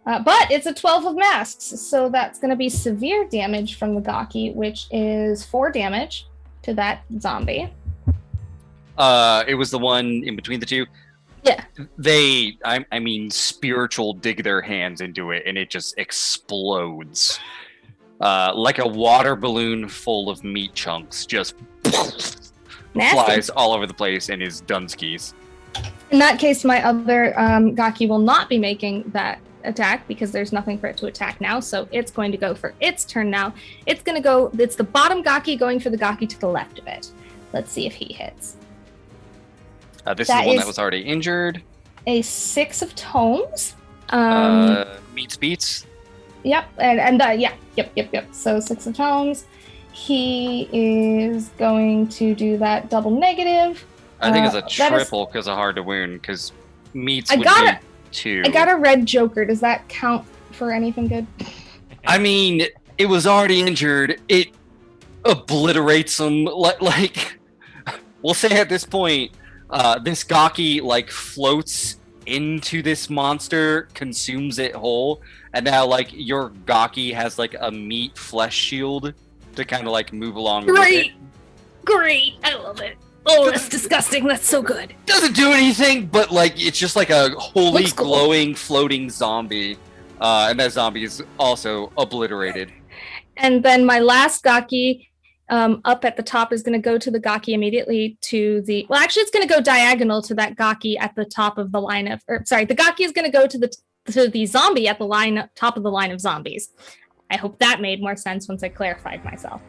but it's a 12 of masks, so that's going to be severe damage from the Gaki, which is 4 damage to that zombie. It was the one in between the two. Yeah. They, I mean, spiritual dig their hands into it, and it just explodes. Like a water balloon full of meat chunks, just flies all over the place and is Dunskies. In that case, my other Gaki will not be making that attack because there's nothing for it to attack now, so it's going to go for its turn now. It's the bottom Gaki going for the Gaki to the left of it. Let's see if he hits. This is the one that was already injured. a 6 of tomes. Meets beats. Yep, yep. So 6 of tomes. He is going to do that double negative. I think it's a triple because of hard to wound. Because meets would be 2. I got a red joker. Does that count for anything good? I mean, it was already injured. It obliterates him. Like, we'll say at this point, this Gaki like floats into this monster, consumes it whole, and now like your Gaki has like a meat flesh shield to kind of like move along. Great, great, I love it. Oh, that's disgusting. That's so good. Doesn't do anything, but like it's just like a holy glowing floating zombie, and that zombie is also obliterated. And then my last Gaki up at the top is going to go to the Gaki immediately to the... Well, actually, it's going to go diagonal to that Gaki at the top of the line of... Or, sorry, the Gaki is going to go to the zombie at the top of the line of zombies. I hope that made more sense once I clarified myself.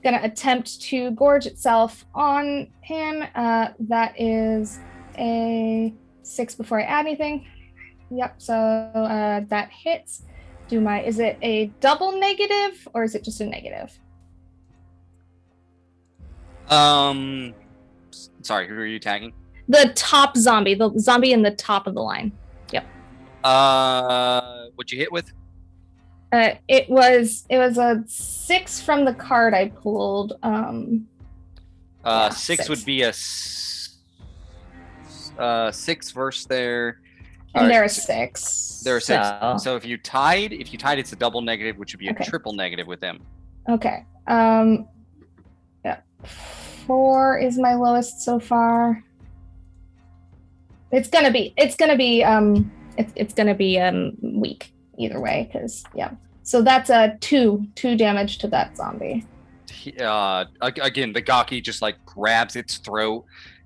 Going to attempt to gorge itself on him. That is a 6 before I add anything. Yep, so that hits. Is it a double negative or is it just a negative? Sorry, who are you tagging? The top zombie, the zombie in the top of the line. Yep. What'd you hit with? It was a 6 from the card I pulled. 6 would be a 6 versus their. And they're a 6. They're a 6. So if you tied, it's a double negative, which would be a triple negative with them. Okay. Yeah. 4 is my lowest so far. It's gonna be weak either way, because so that's a 2 damage to that zombie. Again, the Gaki just like grabs its throat,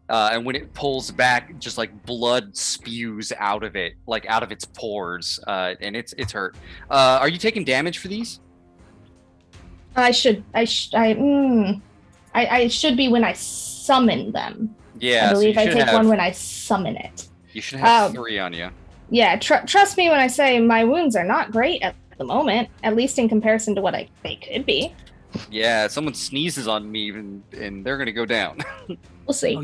and when it pulls back, just like blood spews out of it, like out of its pores, and it's hurt. Are you taking damage for these? I should be when I summon them. Yeah, I believe so I take 1 when I summon it. You should have 3 on you. Yeah, trust me when I say my wounds are not great at the moment, at least in comparison to what they could be. Yeah, someone sneezes on me and they're gonna go down. We'll see.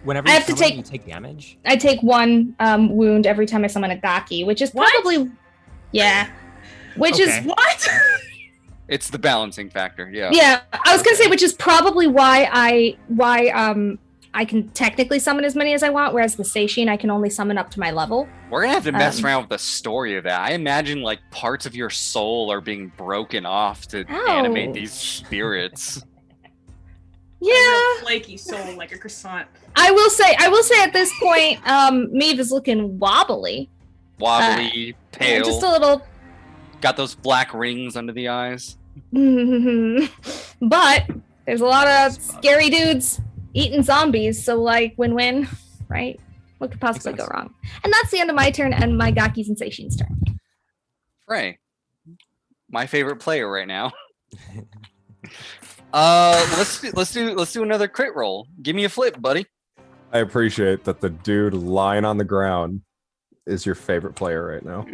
Whenever I you have to summon, you take damage? I take 1 wound every time I summon a Gaki, which is probably what? It's the balancing factor, yeah. Yeah, I was gonna say, which is probably why I can technically summon as many as I want, whereas the Seishin I can only summon up to my level. We're gonna have to mess around with the story of that. I imagine like parts of your soul are being broken off to animate these spirits. Yeah, flaky soul like a croissant. I will say at this point, Meave is looking wobbly, pale, just a little. Got those black rings under the eyes. But there's a lot of scary dudes eating zombies, so like win-win, right? What could possibly go wrong? And that's the end of my turn and my Gaki Sensation's turn. Frei, my favorite player right now. Let's do another crit roll. Give me a flip, buddy. I appreciate that the dude lying on the ground is your favorite player right now.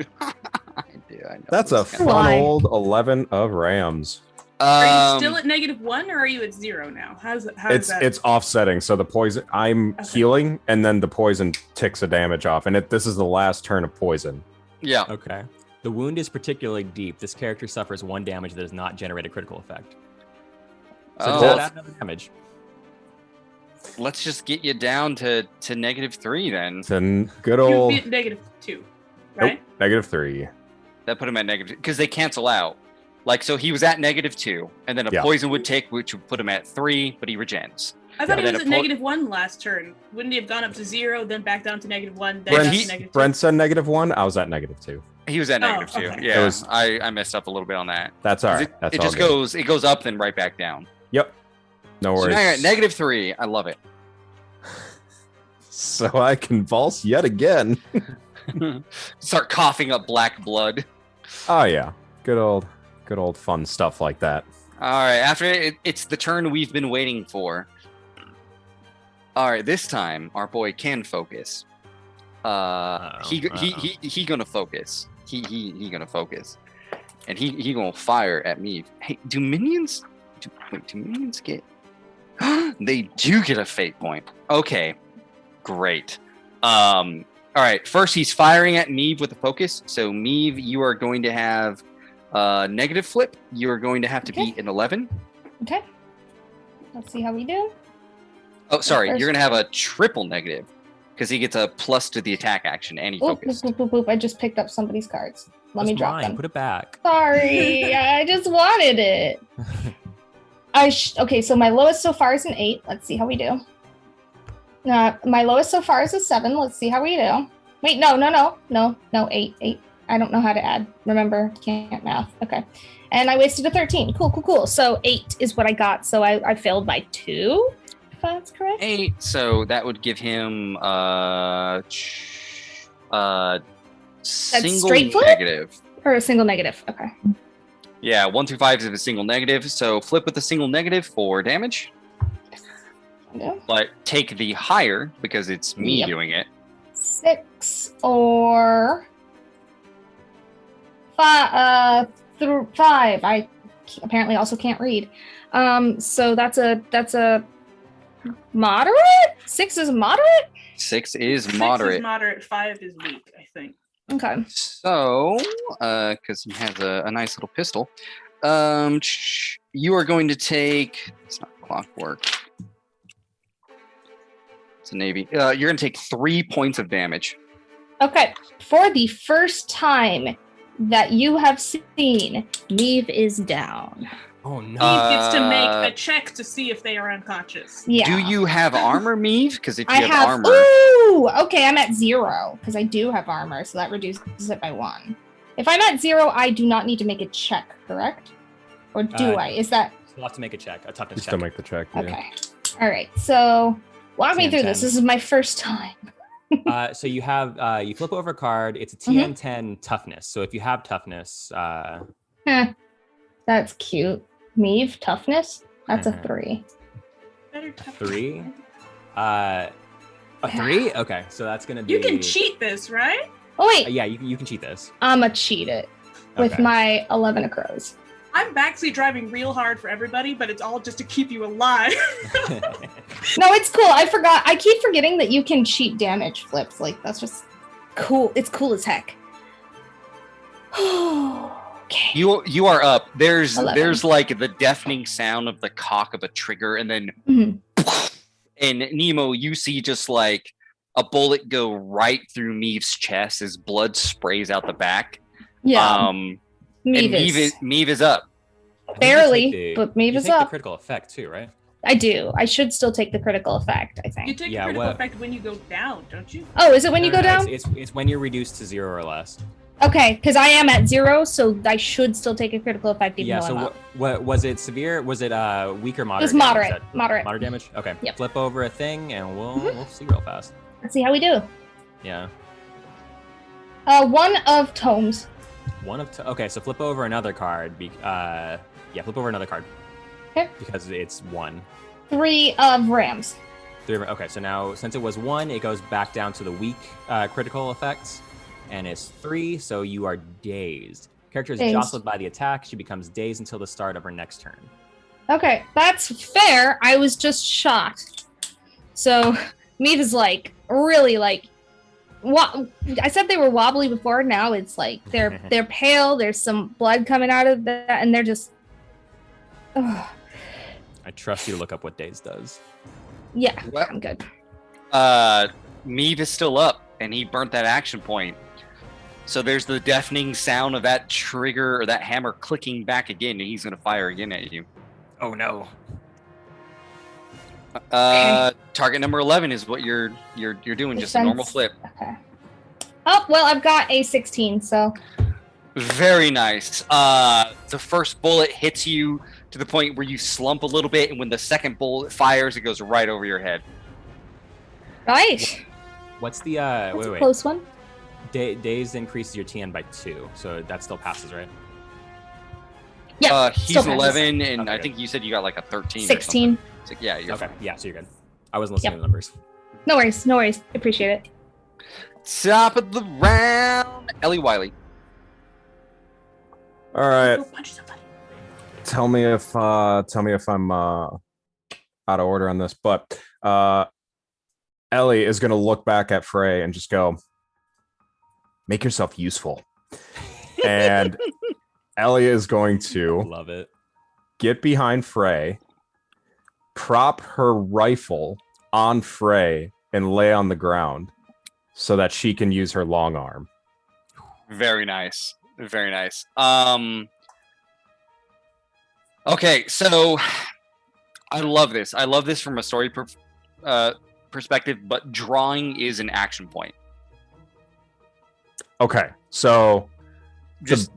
I know. That's a fun old 11 of Rams. Are you still at -1 or are you at 0 now? How's that? It's offsetting. So the poison, I'm healing, and then the poison ticks a damage off, and this is the last turn of poison. Yeah. Okay. The wound is particularly deep. This character suffers 1 damage that does not generate a critical effect. So does that add another damage? Let's just get you down to -3 then. To good old -2, right? Nope, -3. That put him at negative because they cancel out. Like, so he was at -2, and then a poison would tick, which would put him at 3, but he regens. I thought he was at -1 last turn. Wouldn't he have gone up to 0, then back down to -1, then down to -2? Brent said -1. I was at -2. He was at -2. Okay. Yeah, I messed up a little bit on that. That's all right. It just goes up, then right back down. Yep. No worries. So now you're at -3. I love it. So I convulse yet again. Start coughing up black blood. Oh yeah, good old fun stuff like that. All right, after it's the turn we've been waiting for. All right, this time our boy can focus. He gonna focus. He gonna focus, and he gonna fire at me. Hey, do minions get? They do get a fate point. Okay, great. All right. First, he's firing at Meave with a focus. So Meave, you are going to have negative flip. You are going to have to beat an 11. Okay. Let's see how we do. Oh, sorry. You're going to have a triple negative because he gets a plus to the attack action and he focused. Boop, boop, boop, boop. I just picked up somebody's cards. Let me drop them. Put it back. Sorry, I just wanted it. Okay, so my lowest so far is an 8. Let's see how we do. My lowest so far is a 7. Let's see how we do. Wait, no, 8. I don't know how to add. Remember, can't math. Okay. And I wasted a 13. Cool. So 8 is what I got. So I failed by 2, if that's correct. 8. So that would give him single straight flip? negative. Or a single negative. Okay. Yeah, 1 through 5 is a single negative. So flip with a single negative for damage. No. But take the higher because it's me doing it. 6 or 5. 5. I apparently also can't read. So that's a moderate. 6 is moderate. 6 is 6 moderate. is moderate. 5 is weak, I think. Okay. So, because he has a nice little pistol, you are going to take. It's not clockwork. It's a navy. You're going to take 3 points of damage. Okay. For the first time that you have seen, Neve is down. Oh no! He gets to make a check to see if they are unconscious. Yeah. Do you have armor, Meave? Because if you I have armor, Ooh, okay, I'm at 0 because I do have armor, so that reduces it by 1. If I'm at 0, I do not need to make a check, correct? Or do I? Is that You'll have to make a check, a toughness You check. still make the check. Yeah. okay? All right. So walk me TN10. through this. This is my first time. So you have you flip over a card. It's a Mm-hmm. TN10 toughness. So if you have toughness, That's cute. Meave toughness. That's a 3. Better tough. 3. A 3? Okay, so that's gonna be. You can cheat this, right? Oh wait, Yeah, you can cheat this. I'ma cheat it with Okay. my 11 of crows. I'm backseat driving real hard for everybody, but it's all just to keep you alive. No, it's cool. I forgot. I keep forgetting that you can cheat damage flips. Like that's just cool. It's cool as heck. Okay. you are up. There's 11. like the deafening sound of the cock of a trigger, and then Mhm. and Nemo, you see just like a bullet go right through Meave's chest as blood sprays out the back. Yeah. And Meave Meave is up. barely, but Meave you is take up. the critical effect too, right? I do. I should still take the critical effect, I You think. take Yeah, a critical what- effect when you go down, don't you? Oh, is it when you No, go no, down? It's when you're reduced to 0 or less. Okay, because I am at 0, so I should still take a critical effect even Yeah. though So I'm up. what was it? Severe? Was it weak or It moderate? was damage? moderate. That- Moderate. Moderate damage. Okay. Yep. Flip over a thing, and we'll see real fast. Let's see how we do. Yeah. 1 of tomes. Okay, so flip over another card. Flip over another card. Okay. Because it's 1. 3 of rams. 3. Okay, so now since it was 1, it goes back down to the weak critical effects, and it's 3. So you are dazed. Character is Dazed. jostled by the attack. She becomes dazed until the start of her next turn. Okay, that's fair. I was just shot. So Meave is like really like I said they were wobbly before. Now it's like they're pale. There's some blood coming out of that, and they're just. Ugh. I trust you to look up what dazed does. Yeah, Well- I'm good. Meave is still up, and he burnt that action point. So there's the deafening sound of that trigger or that hammer clicking back again, and he's gonna fire again at you. Oh no. Target number 11 is what you're doing, just a normal flip. Okay. Oh well, I've got a 16, so Very nice. The first bullet hits you to the point where you slump a little bit, and when the second bullet fires, it goes right over your head. right. What's the That's wait a wait? close one. Dazed increases your TN by 2, so that still passes, right? Yeah. He's still passes. 11, and Okay, I good. think you said you got like a 13. or 16. something. So, yeah, you're Okay. fine. Yeah, so you're good. I wasn't listening Yep. to the numbers. No worries. No worries. Appreciate it. Top of the round, Ellie Wiley. All right. Go punch somebody. Tell me if I'm out of order on this, but Ellie is gonna look back at Frey and just go, "Make yourself useful." And Ellie is going to Love it. get behind Frey, prop her rifle on Frey, and lay on the ground so that she can use her long arm. Very nice. Very nice. Okay, so I love this. I love this from a story perspective, but drawing is an action point. Okay, so Just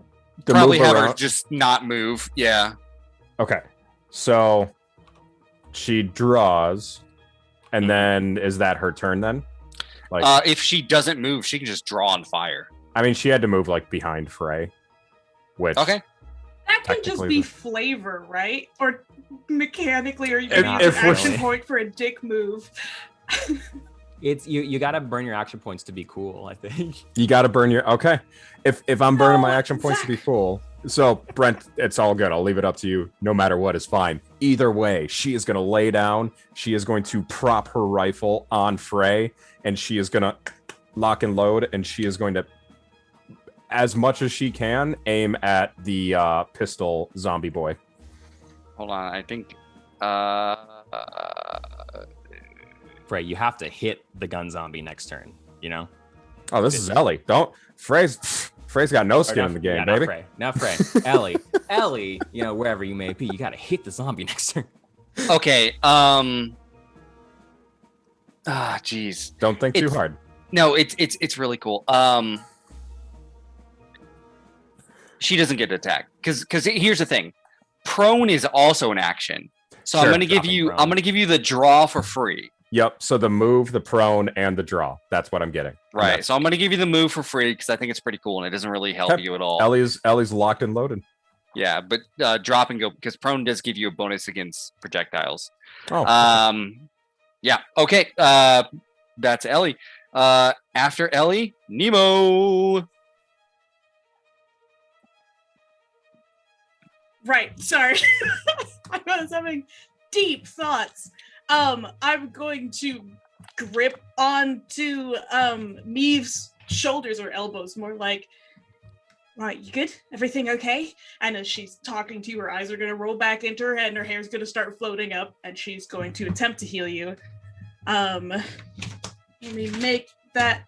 the probably move have her around- just not move. Yeah. Okay, so she draws, and then is that her turn then? Like, If she doesn't move, she can just draw on fire. I mean, she had to move like behind Frey, which Okay. That can just Technically, be the- flavor, right? Or mechanically, or you If- can use if an we're- action point for a dick move. It's you gotta burn your action points to be cool, I think. you got to burn your okay. If I'm burning my action points to be full, so Brent, it's all good. I'll leave it up to you. No matter what is fine. Either way, she is going to lay down. She is going to prop her rifle on Frey, and she is going to lock and load, and she is going to, as much as she can, aim at the pistol zombie boy. Hold on. I think. Frey, you have to hit the gun zombie next turn, you know? Oh, this is Ellie. Don't Frey's got no skin in the game, baby. Not Frey. Ellie, you know, wherever you may be, you gotta hit the zombie next turn. Okay. Jeez. Don't think too hard. No, it's really cool. She doesn't get attacked because here's the thing, prone is also an action. So Sure, I'm gonna give dropping you prone. I'm gonna give you the draw for free. Yep. So the move, the prone, and the draw. That's what I'm getting. And Right. that's- So I'm gonna give you the move for free because I think it's pretty cool and it doesn't really help Okay. you at all. Ellie's locked and loaded. Yeah, but drop and go because prone does give you a bonus against projectiles. Oh. Yeah. Okay. That's Ellie. After Ellie, Nemo. Right. Sorry. I was having deep thoughts. I'm going to grip onto Meave's shoulders or elbows, more like, right, you good? Everything okay? And as she's talking to you, her eyes are going to roll back into her head and her hair's going to start floating up and she's going to attempt to heal you. Let me make that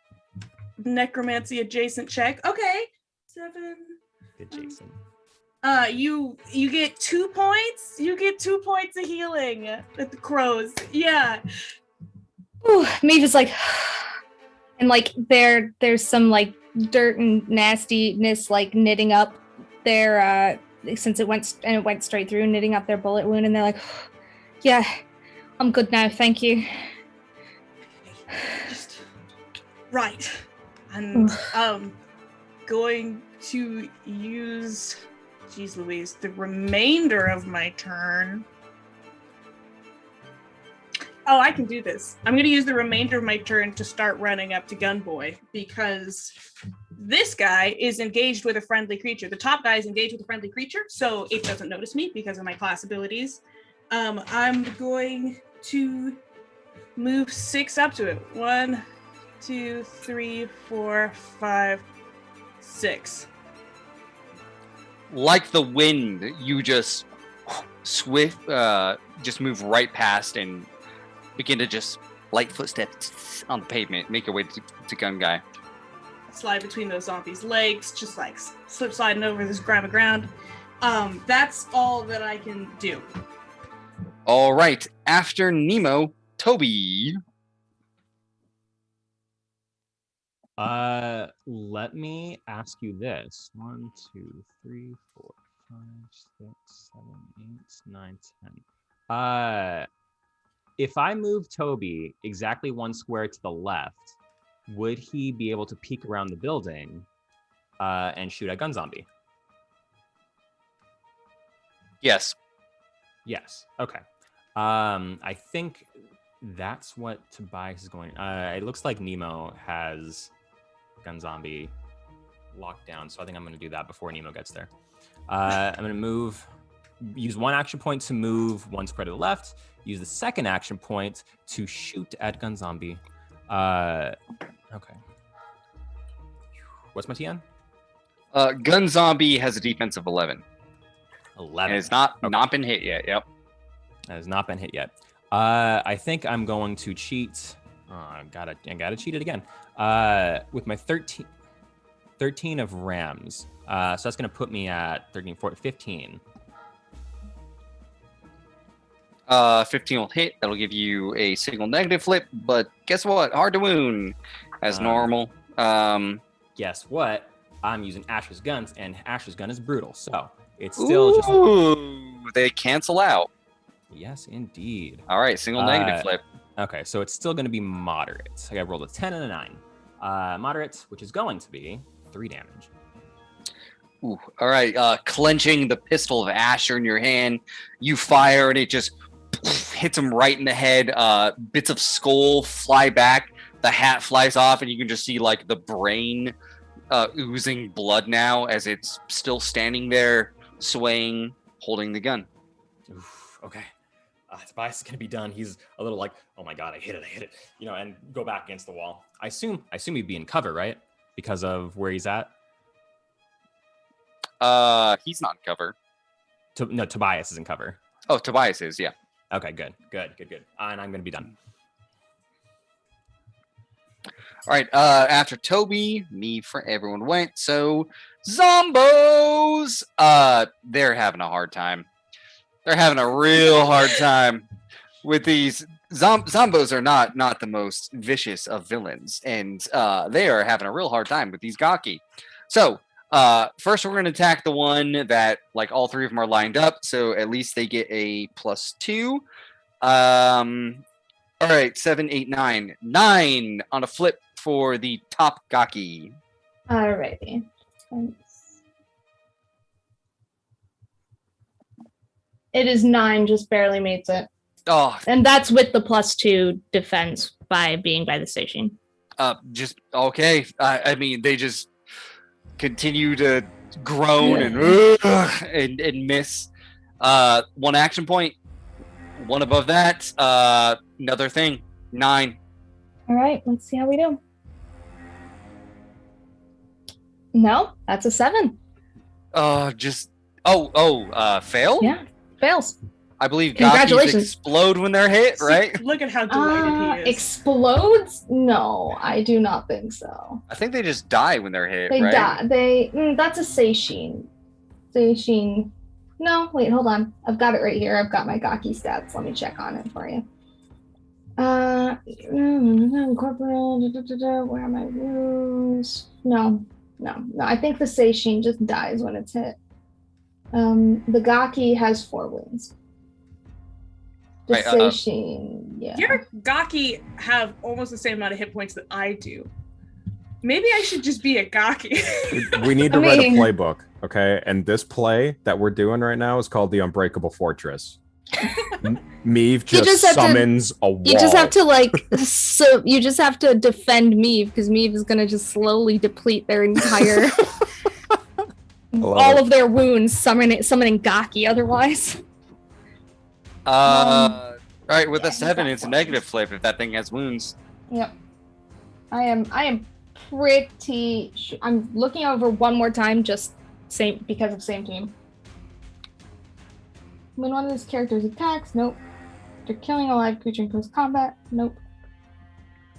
necromancy adjacent check. Okay. 7. Adjacent. You get 2 points. You get 2 points of healing at the crows. Yeah. Ooh, Maeve is like, and like there's some like dirt and nastiness like knitting up their since it went straight through, knitting up their bullet wound, and they're like, yeah, I'm good now, thank you. Just right. And going to use, geez Louise, the remainder of my turn. Oh, I can do this. I'm going to use the remainder of my turn to start running up to Gunboy because this guy is engaged with a friendly creature. The top guy is engaged with a friendly creature, so it doesn't notice me because of my class abilities. I'm going to move 6 up to it. 1, 2, 3, 4, 5, 6. Like the wind, you just just move right past and begin to just light footsteps on the pavement, make your way to gun guy. Slide between those zombies' legs, just like slip sliding over this grab of ground. That's all that I can do. All right, after Nemo, Toby. Let me ask you this. 1, 2, 3, 4, 5, 6, 7, 8, 9, 10. If I move Toby exactly 1 square to the left, would he be able to peek around the building and shoot a gun zombie? Yes. Yes. Okay. I think that's what Tobias is going. It looks like Nemo has gun zombie locked down, so I think I'm going to do that before Nemo gets there. I'm going to use one action point to move one square to the left, use the second action point to shoot at gun zombie. Okay. What's my TN? Gun zombie has a defense of 11. 11. And it's not been hit yet. Yep. That has not been hit yet. I think I'm going to cheat. Oh, I gotta cheat it again. With my 13 of Rams. So that's gonna put me at 13, 14, 15. 15 will hit. That'll give you a single negative flip. But guess what? Hard to wound as normal. Guess what? I'm using Asher's guns, and Asher's gun is brutal, so it's still they cancel out. Yes, indeed. All right, single negative flip. Okay, so it's still going to be moderate. I got rolled a 10 and a 9. Moderate, which is going to be 3 damage. Ooh, all right, clenching the pistol of Asher in your hand, you fire and it just hits him right in the head. Bits of skull fly back, the hat flies off, and you can just see like the brain oozing blood now as it's still standing there, swaying, holding the gun. Oof, okay. Tobias is gonna be done. He's a little like, oh my god, I hit it, and go back against the wall. I assume he'd be in cover, right? Because of where he's at. He's not in cover. No, Tobias is in cover. Oh, Tobias is, yeah. Okay, good. And I'm gonna be done. All right, after Toby, me for everyone went. So, Zombos! They're having a hard time. They're having a real hard time with these. Zombos are not the most vicious of villains, and they are having a real hard time with these gaki. So, first we're going to attack the one that, like, all three of them are lined up, so at least they get a +2. All right, 7, 8, 9. 9 on a flip for the top gaki. Alrighty. It is 9, just barely meets it. Oh. And that's with the +2 defense by being by the station. Just okay. I mean, they just continue to groan and miss. One action point. One above that. Another thing. 9. All right, let's see how we do. No, that's a 7. Fail? Yeah, fails. I believe Congratulations. gakis explode when they're hit, right? Look at how delighted he is. Explodes? No, I do not think so. I think they just die when they're hit, They right? die. That's a Seishin. Seishin. No, wait, hold on. I've got it right here. I've got my gaki stats. Let me check on it for you. Corporal. Where are my rules? No. I think the Seishin just dies when it's hit. The gaki has 4 wounds. The Seishin, yeah. Your gaki have almost the same amount of hit points that I do. Maybe I should just be a gaki. We need to write a playbook, okay? And this play that we're doing right now is called the Unbreakable Fortress. Meave just summons a wall. You just have to you just have to defend Meave because Meave is gonna just slowly deplete their entire all of their wounds, summoning gaki otherwise. All right, with a 7, it's a negative flip if that thing has wounds. Yep. I am pretty sure. I'm looking over one more time, just because of same team. When one of these characters attacks, nope. They're killing a live creature in close combat, nope.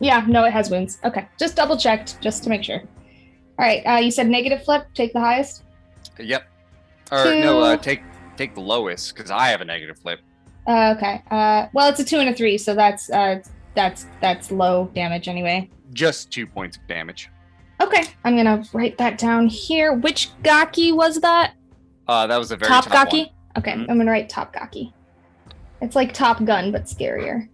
Yeah, no, it has wounds. Okay, just double checked, just to make sure. All right, you said negative flip. Take the highest. Yep. Or no, take the lowest because I have a negative flip. Okay. Well, it's a 2 and a 3, so that's low damage anyway. Just 2 points of damage. Okay, I'm gonna write that down here. Which gaki was that? That was a very top one. gaki. Okay, I'm gonna write top gaki. It's like Top Gun, but scarier.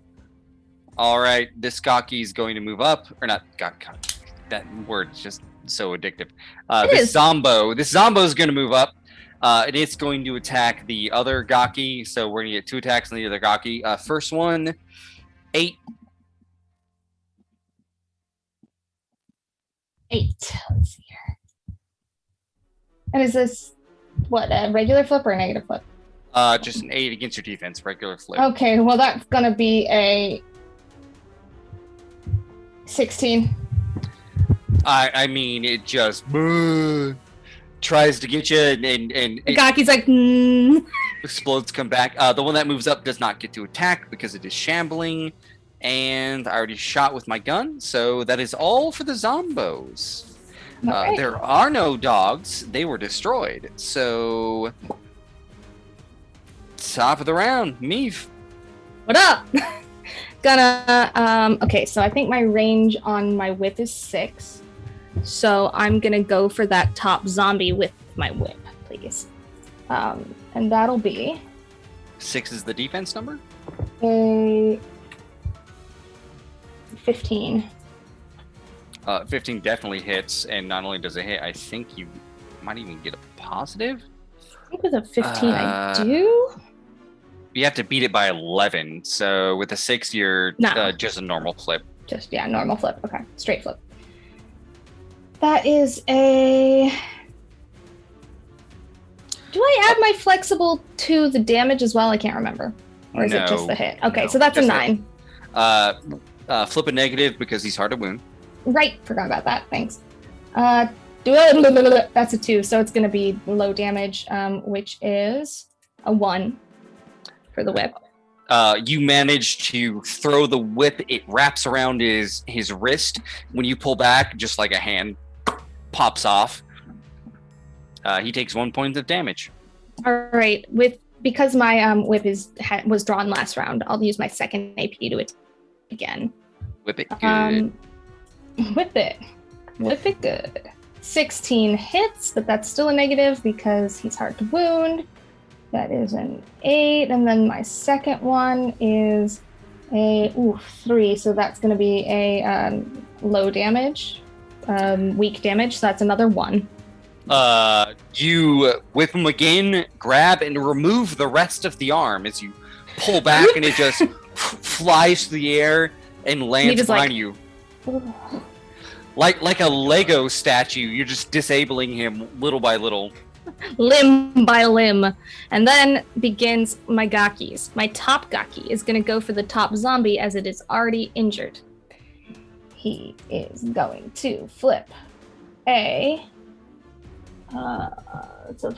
All right, this gaki is going to move up, or not? God, that word's just so addictive. This zombo is going to move up. And it's going to attack the other gaki. So we're going to get 2 attacks on the other gaki. First one, 8. 8. Let's see here. And is this what, a regular flip or a negative flip? Just an 8 against your defense, regular flip. Okay, well that's gonna be a 16. I mean, it just tries to get you, and Gaki's like, explodes, come back. The one that moves up does not get to attack because it is shambling, and I already shot with my gun, so that is all for the zombos. Okay. There are no dogs; they were destroyed. So, top of the round, Meave. What up? Okay, so I think my range on my whip is 6. So I'm gonna go for that top zombie with my whip, please. And that'll be 6 is the defense number? a 15. 15 definitely hits, and not only does it hit, I think you might even get a positive. I think with a 15 I do. You have to beat it by 11, so with a 6, you're No. just a normal flip. Just, yeah, normal flip. Okay, straight flip. That is a... Do I add my flexible to the damage as well? I can't remember. Or is it just the hit? Okay, so that's a 9. Flip a negative because he's hard to wound. Right, forgot about that. Thanks. That's a 2, so it's going to be low damage, which is a 1 for the whip. You manage to throw the whip. It wraps around his wrist. When you pull back, just like a hand pops off. He takes 1 point of damage. All right, because my whip was drawn last round, I'll use my second AP to it again. Whip it good. Whip it good. 16 hits, but that's still a negative because he's hard to wound. That is an 8, and then my second one is a 3, so that's going to be a low damage, weak damage, so that's another 1. You whip him again, grab and remove the rest of the arm as you pull back, and it just flies through the air and lands behind you. Like a Lego statue, you're just disabling him little by little. Limb by limb. And then begins my Gakis. My top Gaki is going to go for the top zombie as it is already injured. He is going to flip a... it's a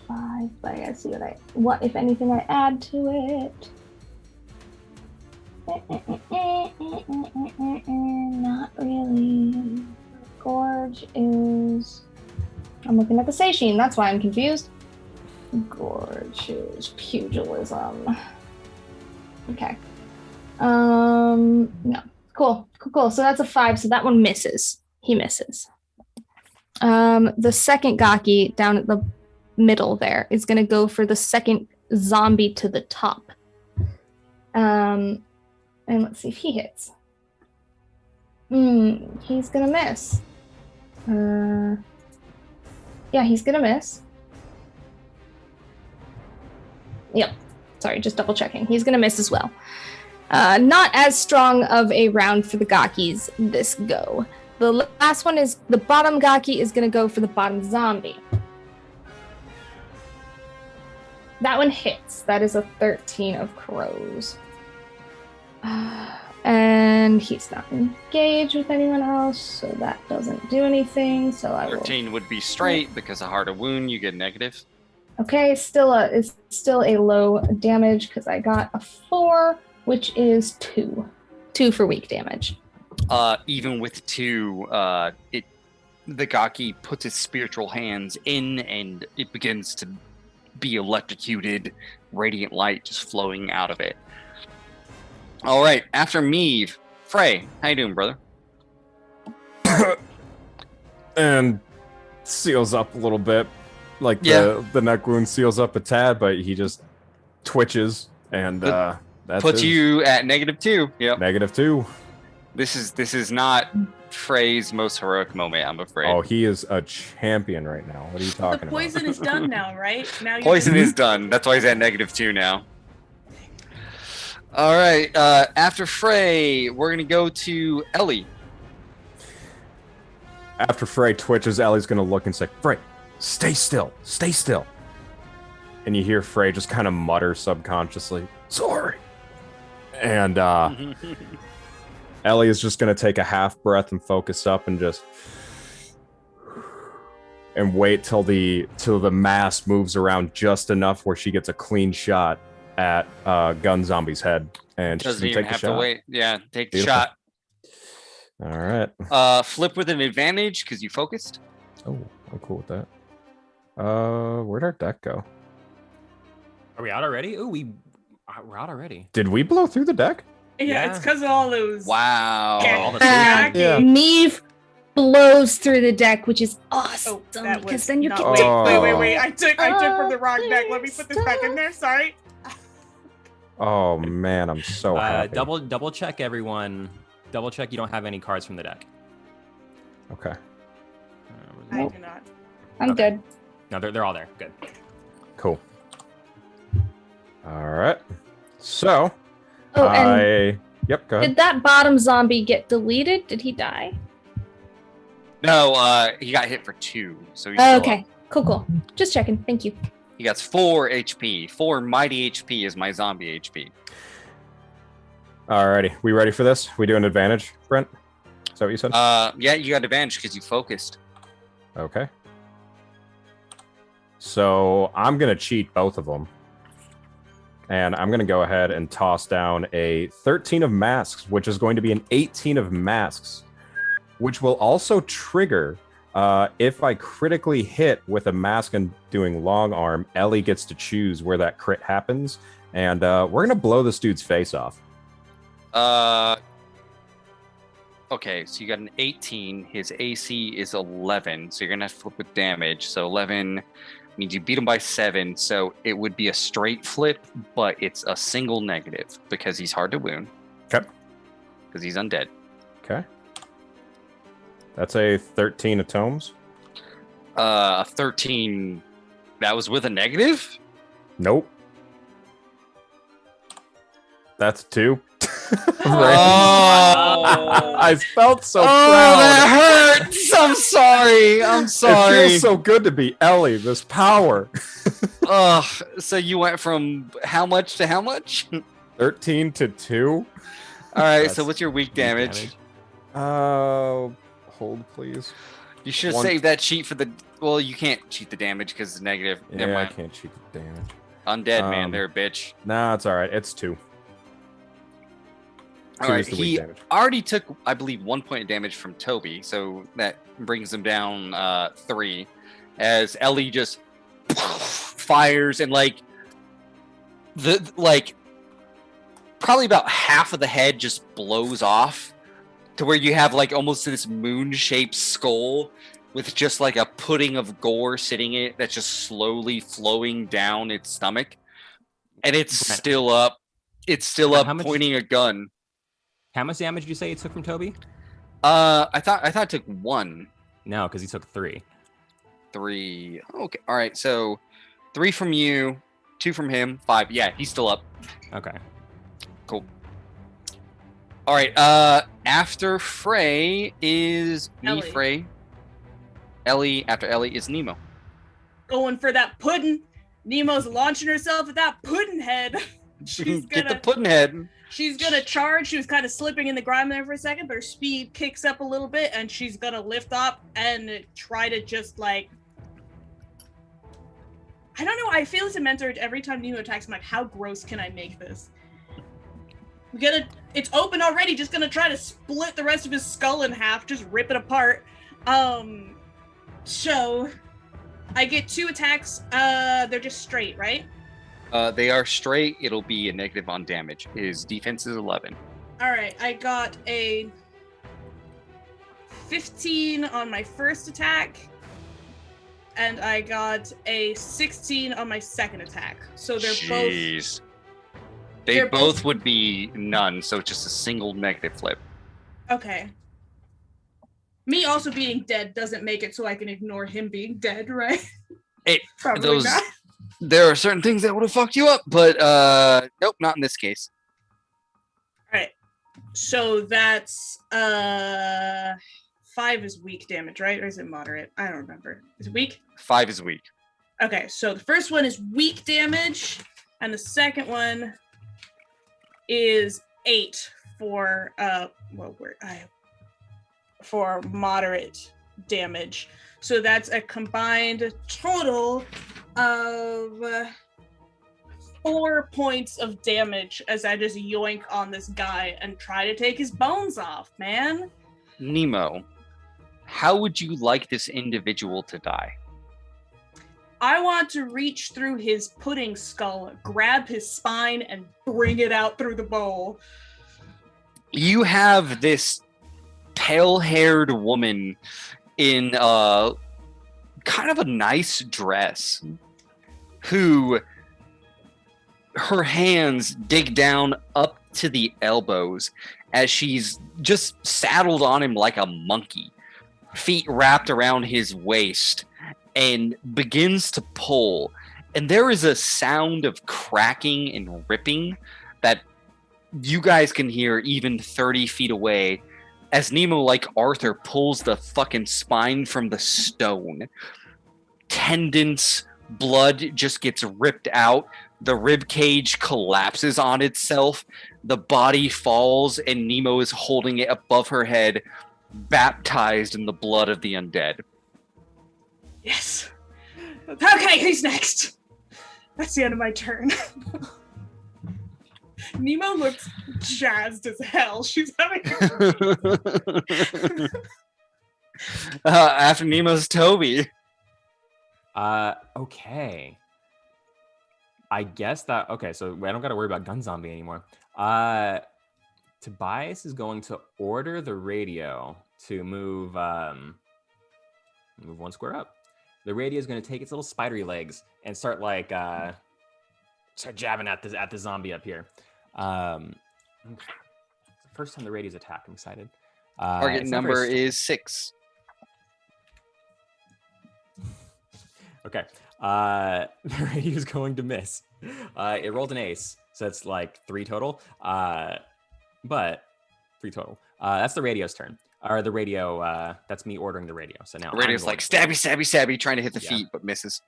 5, but I gotta see what if anything I add to it. Not really. Gorge is... I'm looking at the Seishin, that's why I'm confused. Gorge is pugilism. Okay. No. Cool. So that's a 5, so that one misses. He misses. The second Gaki down at the middle there is going to go for the second zombie to the top. And let's see if he hits. He's going to miss. Yeah, he's going to miss. Yep. Sorry, just double checking. He's going to miss as well. Not as strong of a round for the Gakis this go. The last one is the bottom Gaki is going to go for the bottom zombie. That one hits. That is a 13 of crows. And he's not engaged with anyone else, so that doesn't do anything. So I will... 13 would be straight because a harder wound, you get negative. Okay, it's still a low damage because I got a 4, which is 2. 2 for weak damage. Even with 2, the Gaki puts its spiritual hands in, and it begins to be electrocuted, radiant light just flowing out of it. All right, after Meave, Frei, how you doing, brother? And seals up a little bit, like the neck wound seals up a tad, but he just twitches, and that puts you at -2. Yep, -2. This is not Frei's most heroic moment, I'm afraid. Oh, he is a champion right now. What are you talking The about? poison is done now, right? Now Poison is done. That's why he's at -2 now. All right. After Frei, we're gonna go to Ellie. After Frey twitches, Ellie's gonna look and say, Frey, stay still, stay still. And you hear Frey just kind of mutter subconsciously, sorry. And Ellie is just gonna take a half breath and focus up and just and wait till the mass moves around just enough where she gets a clean shot at Gun Zombie's head. And she's Doesn't gonna even take the have shot. to wait. Yeah, take the Beautiful. shot. All right. Flip with an advantage because you focused. Oh, I'm cool with that. Where'd our deck go? Are we out already? Ooh, we're out already. Did we blow through the deck? Yeah, it's because of all those. Wow. All the Yeah. Neve blows through the deck, which is awesome That because was then you not- can Wait. I took from the wrong deck. Let me put this back in there. Sorry. Oh man, I'm so happy. Double check everyone. Double check you don't have any cards from the deck. Okay. I do not. I'm good. No, they're all there. Good. Cool. All right. So, Oh, and yep. Go ahead. did that bottom zombie get deleted? Did he die? No, he got hit for 2. So he's Oh, still okay. up. Cool. Just checking. Thank you. He got 4 HP. 4 mighty HP is my zombie HP. Alrighty, we ready for this? We do an advantage, Brent? Is that what you said? Yeah, you got advantage because you focused. Okay. So I'm gonna cheat both of them, and I'm gonna go ahead and toss down a 13 of masks, which is going to be an 18 of masks, which will also trigger if I critically hit with a mask and doing long arm. Ellie gets to choose where that crit happens, and we're gonna blow this dude's face off. Okay, so you got an 18. His AC is 11, so you're gonna have to flip with damage. So 11 means you beat him by 7. So it would be a straight flip, but it's a single negative because he's hard to wound. Okay. Because he's undead. Okay. That's a 13 of tomes. 13. That was with a negative? Nope. That's 2. Oh. I felt so Oh, proud. that hurts. I'm sorry. I'm sorry. It feels so good to be Ellie, this power. So you went from how much to how much? 13 to 2. All right, so what's your weak damage? Hold please. You should have saved that cheat for the... Well, you can't cheat the damage because it's negative. Never Yeah, I mind. can't cheat the damage. Undead, man. They're a bitch. Nah, it's alright. It's 2. All right, he already took, I believe, 1 point of damage from Toby, so that brings him down 3. As Ellie just fires and probably about half of the head just blows off to where you have almost this moon-shaped skull with just a pudding of gore sitting in it that's just slowly flowing down its stomach, and it's still up. It's still up, pointing a gun. How much damage did you say you took from Toby? I thought it took 1. No, because he took 3. 3. Okay. All right. So 3 from you, 2 from him, 5. Yeah, he's still up. Okay. Cool. All right. After Frey is Ellie. Frey. Ellie. After Ellie is Nemo. Going for that pudding. Nemo's launching herself at that pudding head. Get the pudding head. She's gonna charge. She was kind of slipping in the grime there for a second, but her speed kicks up a little bit, and she's gonna lift up and try to just I don't know. I feel it's a mentor every time Nemo attacks. I'm like, how gross can I make this? It's open already. Just gonna try to split the rest of his skull in half, just rip it apart. So I get 2 attacks. They're just straight, right? They are straight. It'll be a negative on damage. His defense is 11. All right, I got a 15 on my first attack, and I got a 16 on my second attack. So they're Jeez. They're both would be none, so it's just a single negative flip. Okay. Me also being dead doesn't make it so I can ignore him being dead, right? Probably not. There are certain things that would have fucked you up, but nope, not in this case. All right. So that's 5 is weak damage, right? Or is it moderate? I don't remember. Is it weak? 5 is weak. Okay, so the first one is weak damage, and the second one is 8 for for moderate damage. So that's a combined total of 4 points of damage as I just yoink on this guy and try to take his bones off, man. Nemo, how would you like this individual to die? I want to reach through his pudding skull, grab his spine, and bring it out through the bowl. You have this pale-haired woman in kind of a nice dress who her hands dig down up to the elbows as she's just saddled on him like a monkey, feet wrapped around his waist, and begins to pull. And there is a sound of cracking and ripping that you guys can hear even 30 feet away as Nemo, like Arthur, pulls the fucking spine from the stone. Tendons, blood just gets ripped out. The rib cage collapses on itself. The body falls, and Nemo is holding it above her head, baptized in the blood of the undead. Yes. Okay, who's next? That's the end of my turn. Nemo looks jazzed as hell. She's having after Nemo's Toby. Okay. I guess that, okay, so I don't got to worry about Gun Zombie anymore. Tobias is going to order the radio to move one square up. The radio is going to take its little spidery legs and start start jabbing at the zombie up here. First time the radio's attacked, I'm excited. Target number is 6. Okay. The radio's going to miss. It rolled an ace, so it's like 3 total. But 3 total. That's the radio's turn. Or the radio, that's me ordering the radio. So now the radio's like stabby, stabby, stabby, trying to hit the feet, but misses.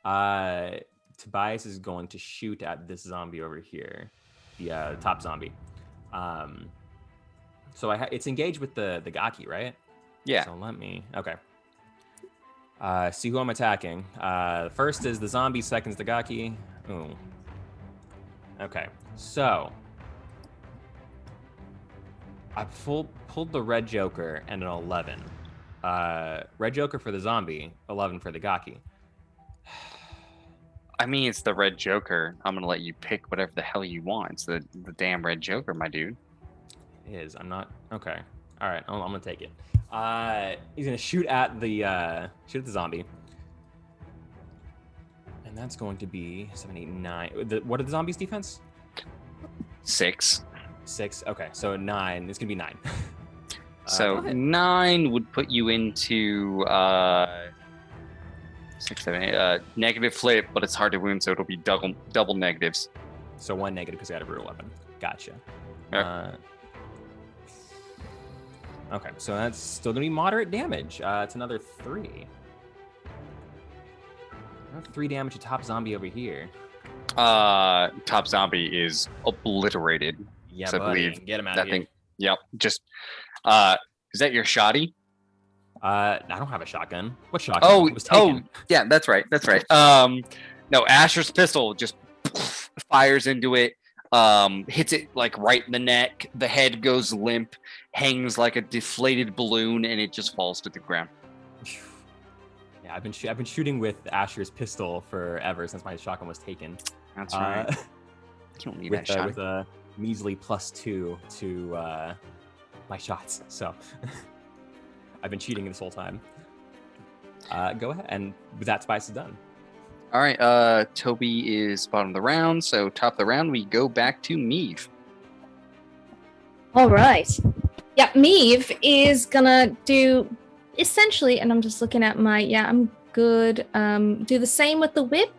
Tobias is going to shoot at this zombie over here, the top zombie. So it's engaged with the Gaki, right? Yeah. So let me, okay. See who I'm attacking. First is the zombie, second is the Gaki. Ooh. Okay, so I pulled the red Joker and an 11. Red Joker for the zombie, 11 for the Gaki. I mean, it's the red Joker. I'm going to let you pick whatever the hell you want. It's the damn red Joker, my dude. It is. I'm not... Okay. All right. I'm going to take it. He's going to shoot at the zombie. And that's going to be 7, 8, 9. What are the zombies' defense? 6. 6. Okay. So 9. It's going to be 9. So 9 would put you into... 6, 7, 8. Negative flip, but it's hard to wound, so it'll be double negatives. So 1 negative because I got a root 11. Gotcha. Yep. Okay, so that's still gonna be moderate damage. It's another 3. 3 damage to top zombie over here. Top zombie is obliterated. Yeah, so buddy, I believe get him out that of here. thing. Yep. Just. Is that your shoddy? I don't have a shotgun. What shotgun? It was taken. Yeah, that's right. That's right. No, Asher's pistol just fires into it, hits it like right in the neck. The head goes limp, hangs like a deflated balloon, and it just falls to the ground. Yeah, I've been shooting with Asher's pistol forever since my shotgun was taken. That's right. You don't need that shot. With a measly +2 to my shots. So. I've been cheating this whole time. Go ahead, and with that, Tobias is done. All right, Toby is bottom of the round, so top of the round, we go back to Meave. All right. Yeah, Meave is gonna do essentially, and I'm just looking at my, I'm good. Do the same with the whip.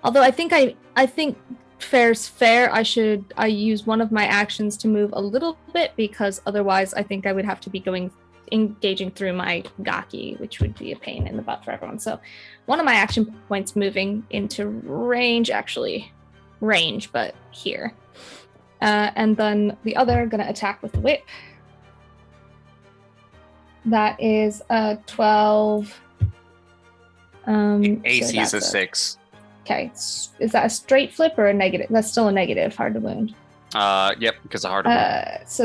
Although I think fair's fair. I use one of my actions to move a little bit because otherwise I think I would have to be going engaging through my gaki, which would be a pain in the butt for everyone. So one of my action points moving into range, but here. And then the other going to attack with the whip. That is a 12. AC is a 6. Okay. Is that a straight flip or a negative? That's still a negative, hard to wound. Yep, because of hard to wound. So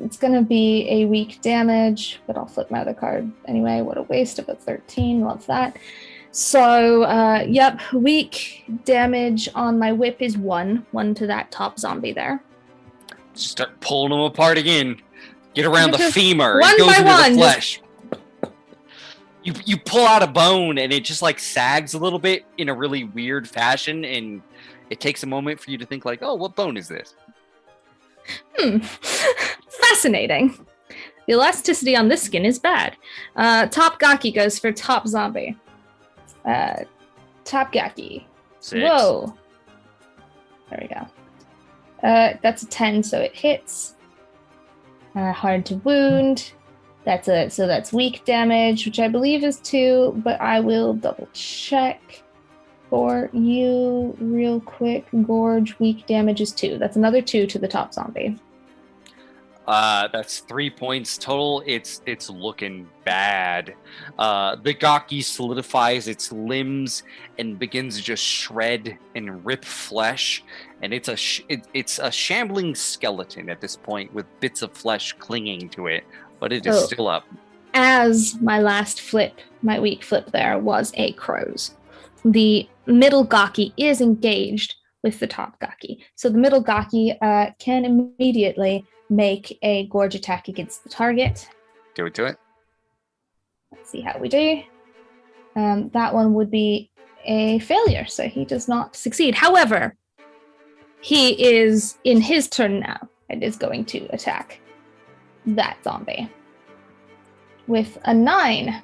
it's going to be a weak damage, but I'll flip my other card anyway. What a waste of a 13. Love that. So, yep, weak damage on my whip is 1 to that top zombie there. Start pulling them apart again. Get around the femur. One It goes by into one, the flesh. You pull out a bone and it just like sags a little bit in a really weird fashion, and it takes a moment for you to think like, oh, what bone is this? Fascinating. The elasticity on this skin is bad. Top Gaki goes for top zombie. Top Gaki. 6. Whoa. There we go. That's a 10, so it hits. Hard to wound. That's weak damage, which I believe is 2, but I will double check for you real quick. Gorge, weak damage is 2. That's another 2 to the top zombie. That's 3 points total. It's looking bad. The Gaki solidifies its limbs and begins to just shred and rip flesh, and it's a shambling skeleton at this point with bits of flesh clinging to it, but it is still up. As my last flip, my weak flip there was a crow's. The middle Gaki is engaged with the top Gaki, so the middle Gaki can immediately make a gorge attack against the target. Do it to it. Let's see how we do. That one would be a failure, so he does not succeed. However, he is in his turn now and is going to attack that zombie with a 9.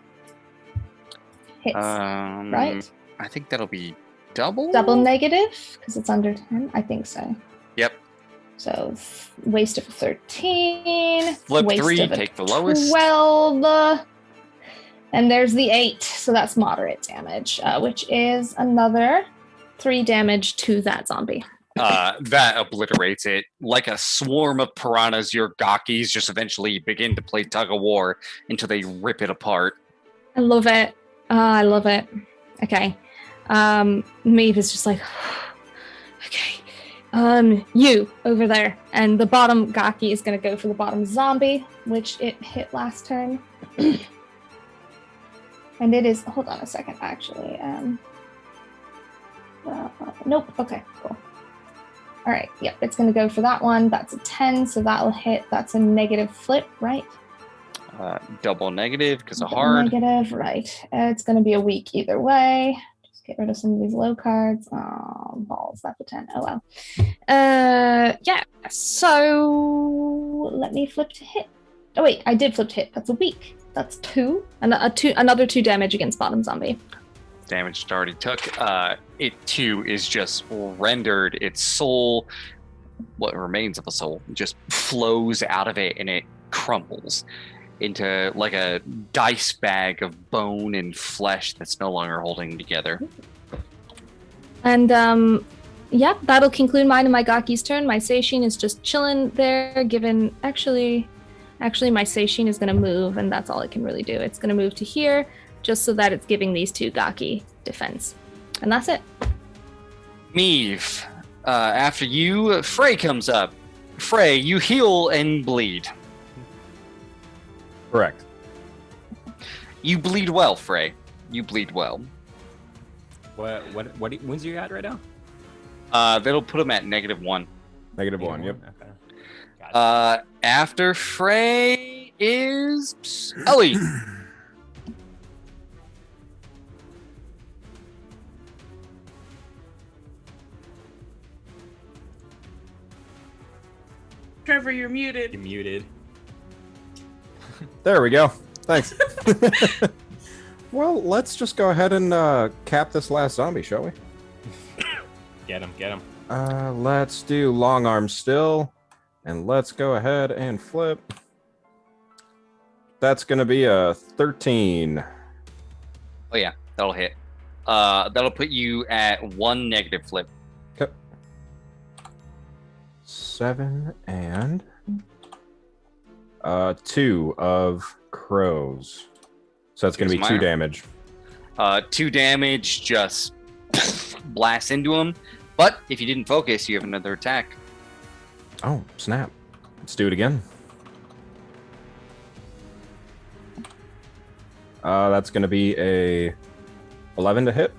Hits, right? I think that'll be double? Double negative, because it's under 10. I think so. Yep. So waste of a 13. Flip waste 3, of a take the lowest. 12. And there's the 8. So that's moderate damage, which is another 3 damage to that zombie. That obliterates it. Like a swarm of piranhas, your Gakis just eventually begin to play tug of war until they rip it apart. I love it. I love it. Okay. Maeve is just like, okay. You over there. And the bottom Gaki is going to go for the bottom zombie, which it hit last turn. And it is, hold on a second, actually. Nope. Okay, cool. All right. Yep. It's going to go for that one. That's a 10. So that'll hit. That's a negative flip, right? Double negative because of hard. Negative, right. It's going to be a weak either way. Just get rid of some of these low cards. Oh, balls. That's a 10. Oh, well. Yeah. So let me flip to hit. Oh, wait. I did flip to hit. That's a weak. That's 2. And another 2 damage against bottom zombie. Damage it already took. It too is just rendered. Its soul, what remains of a soul, just flows out of it and it crumbles into like a dice bag of bone and flesh that's no longer holding together. And yeah, that'll conclude mine and my Gaki's turn. My Seishin is just chilling there, given actually my Seishin is going to move, and that's all it can really do. It's going to move to here, just so that it's giving these 2 Gaki defense. And that's it. Meave, after you, Frei comes up. Frei, you heal and bleed. Correct. You bleed well, Frei. You bleed well. What wounds are you at right now? That'll put him at -1. -1, yep. Okay. After Frei is Ellie. Trevor, you're muted. You're muted. There we go. Thanks. Well, let's just go ahead and cap this last zombie, shall we? Get him. Let's do long arm still, and let's go ahead and flip. That's going to be a 13. Oh yeah, that'll hit. That'll put you at 1 negative flip. Okay. 7 and 2 of crows. So that's going to be 2 damage. 2 damage, just blast into him. But if you didn't focus, you have another attack. Oh, snap. Let's do it again. That's going to be a 11 to hit.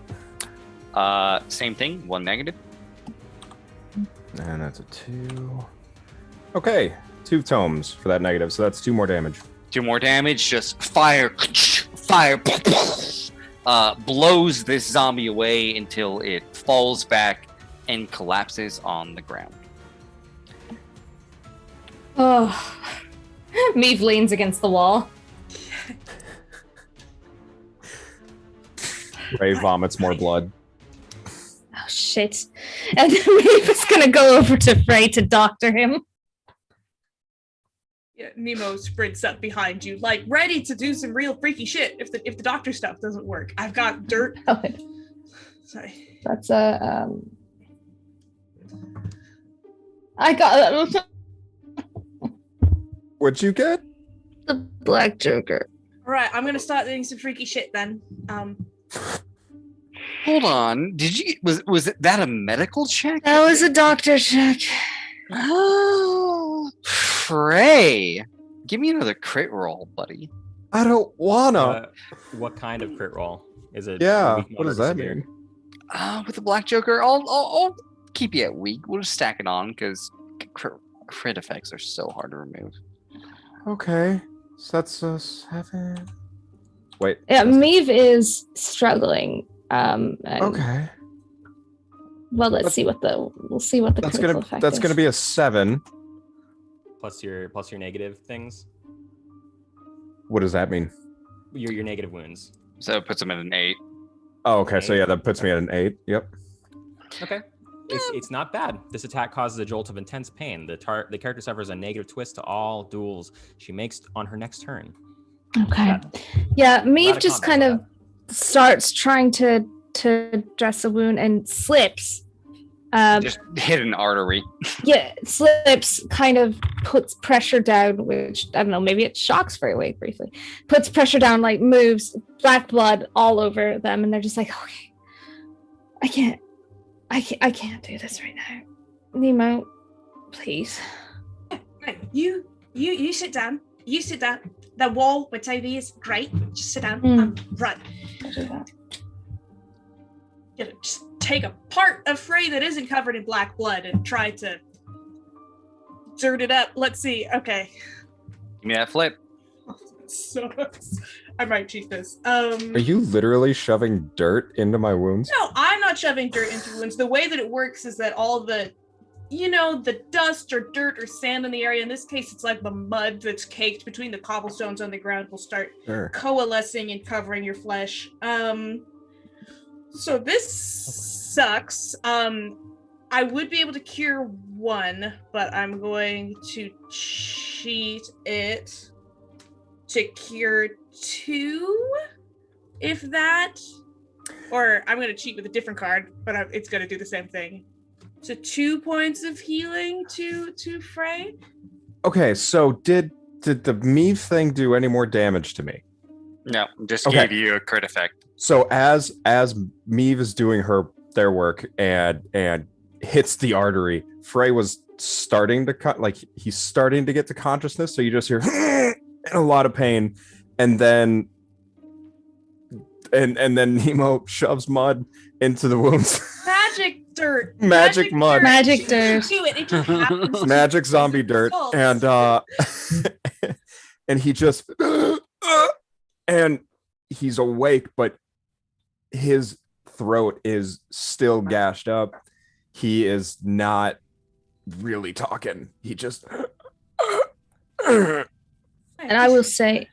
Same thing, 1 negative. And that's a 2. Okay, 2 tomes for that negative, so that's 2 more damage. 2 more damage, just fire, blows this zombie away until it falls back and collapses on the ground. Oh, Meave leans against the wall. Ray vomits more blood. Oh shit! And then Meave is gonna go over to Frei to doctor him. Yeah, Nemo sprints up behind you, like ready to do some real freaky shit if the doctor stuff doesn't work. I've got dirt. Oh, sorry. That's a I got What'd you get? the Black Joker. All right, I'm gonna start doing some freaky shit then. Hold on, did you was that a medical check? That was a doctor check. Oh, Frei, give me another crit roll, buddy. I don't wanna. What kind of crit roll? Is it? Yeah, weak, what does moderate, that severe? mean? With the Black Joker, I'll keep you at weak. We'll just stack it on because crit effects are so hard to remove. Okay, so that's a 7. Wait. Yeah, Meave is struggling. And, Okay. Well, we'll see what the That's critical gonna effect that's is. gonna be a 7. Plus your negative things. What does that mean? Your negative wounds. So it puts him at an 8. Oh, okay. So yeah, that puts me at an 8. Yep. Okay. It's not bad. This attack causes a jolt of intense pain. The character suffers a negative twist to all duels she makes on her next turn. Okay. Yeah, Meave of just combat kind of starts trying to dress a wound and slips. Just hit an artery. Yeah, slips, kind of puts pressure down, which I don't know, maybe it shocks Frey briefly. Puts pressure down, like moves, black blood all over them, and they're just like, okay, I can't do this right now. Nemo, please. Right, you sit down. You sit down. The wall with Toby is great. Just sit down and run. Just take a part of Frey that isn't covered in black blood and try to dirt it up. Let's see. Okay. Give me that flip. So I might cheat this. Are you literally shoving dirt into my wounds? No, I'm not shoving dirt into wounds. The way that it works is that all the dust or dirt or sand in the area, in this case, it's like the mud that's caked between the cobblestones on the ground will start coalescing and covering your flesh. So this sucks. I would be able to cure 1, but I'm going to cheat it to cure 2, if that. Or I'm going to cheat with a different card, but it's going to do the same thing. So 2 points of healing to Frey. Okay, so did the Meave thing do any more damage to me? No, just gave you a crit effect. So as Meave is doing their work and hits the artery, Frey was starting to he's starting to get to consciousness. So you just hear a lot of pain, and then Nemo shoves mud into the wounds. Magic dirt. Magic mud. Magic dirt. Do it. It just happens. Magic zombie dirt, and and he just and he's awake, but his throat is still gashed up. He is not really talking. He just And I will say,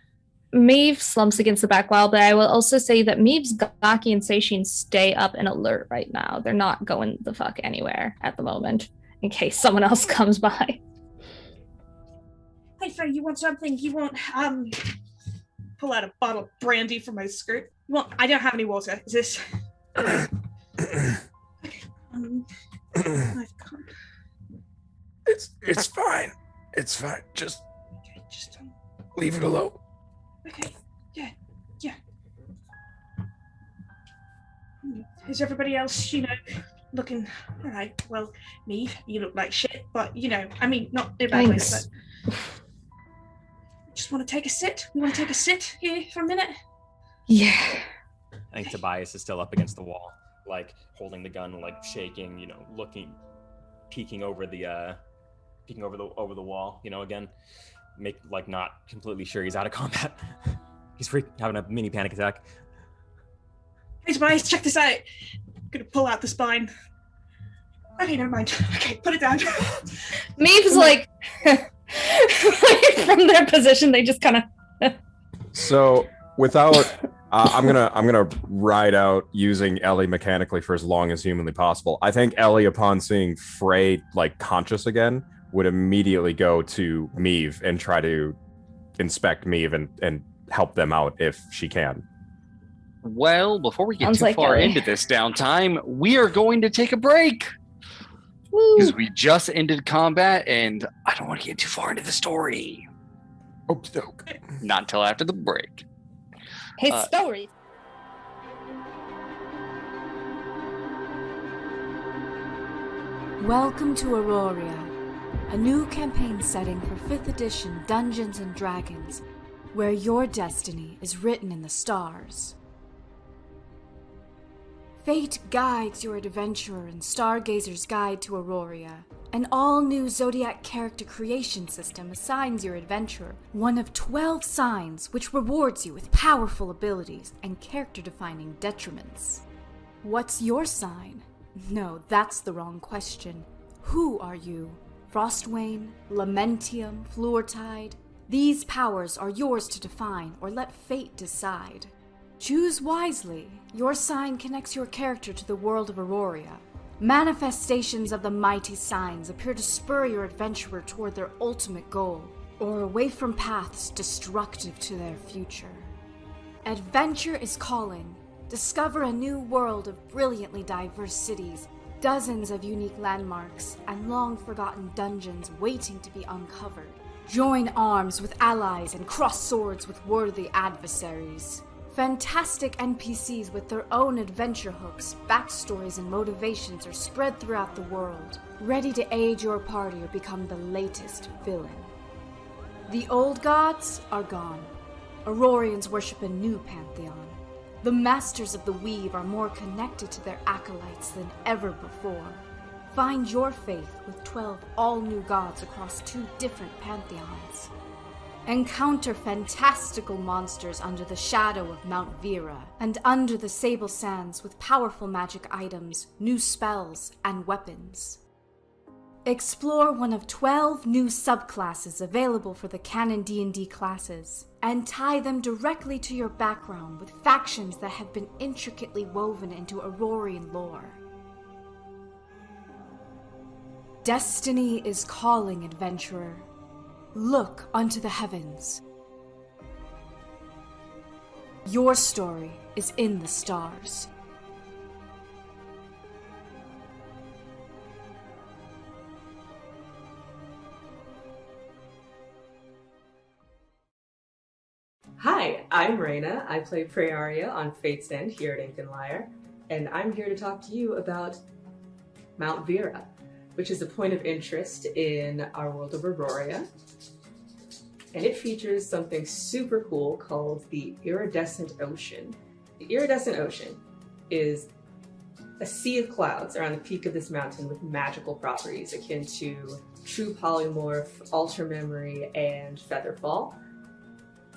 Meave slumps against the back wall, but I will also say that Maeve's Gaki and Seishin stay up and alert right now. They're not going the fuck anywhere at the moment, in case someone else comes by. Hey, Frey, you want something? You want pull out a bottle of brandy from my skirt. Well, I don't have any water. Is this? It's fine. It's fine. Just leave it alone. Okay. Yeah. Is everybody else, looking all right? Well, me, you look like shit, but I mean, not in a bad way, but just want to take a sit. You want to take a sit here for a minute? Yeah. I think Tobias is still up against the wall, like holding the gun, like shaking, looking, peeking over the wall, again, not completely sure he's out of combat. He's having a mini panic attack. Hey Tobias, check this out. I'm gonna pull out the spine. Okay, never mind. Okay, put it down. Maeve's like from their position, they just kind of. So without, I'm gonna ride out using Ellie mechanically for as long as humanly possible. I think Ellie, upon seeing Frei conscious again, would immediately go to Meave and try to inspect Meave and help them out if she can. Well, before we get too far into this downtime, we are going to take a break. Because we just ended combat, and I don't want to get too far into the story. Okey-doke. Not until after the break. His story. Welcome to Aurora, a new campaign setting for 5th edition Dungeons & Dragons, where your destiny is written in the stars. Fate guides your adventurer in Stargazer's Guide to Aurora. An all-new Zodiac character creation system assigns your adventurer one of 12 signs which rewards you with powerful abilities and character-defining detriments. What's your sign? No, that's the wrong question. Who are you? Frostwane, Lamentium, Fluortide? These powers are yours to define or let fate decide. Choose wisely. Your sign connects your character to the world of Aurora. Manifestations of the mighty signs appear to spur your adventurer toward their ultimate goal, or away from paths destructive to their future. Adventure is calling. Discover a new world of brilliantly diverse cities, dozens of unique landmarks, and long-forgotten dungeons waiting to be uncovered. Join arms with allies and cross swords with worthy adversaries. Fantastic NPCs with their own adventure hooks, backstories, and motivations are spread throughout the world, ready to aid your party or become the latest villain. The old gods are gone. Aurorians worship a new pantheon. The masters of the weave are more connected to their acolytes than ever before. Find your faith with 12 all-new gods across 2 different pantheons. Encounter fantastical monsters under the shadow of Mount Vera and under the Sable Sands with powerful magic items, new spells, and weapons. Explore one of 12 new subclasses available for the canon D&D classes, and tie them directly to your background with factions that have been intricately woven into Aurorian lore. Destiny is calling, adventurer. Look unto the heavens. Your story is in the stars. Hi, I'm Raina. I play Frei on Fate's End here at Ink and Lyre, and I'm here to talk to you about Mount Vera, which is a point of interest in our world of Aurora. And it features something super cool called the Iridescent Ocean. The Iridescent Ocean is a sea of clouds around the peak of this mountain with magical properties akin to True Polymorph, Alter Memory, and Featherfall.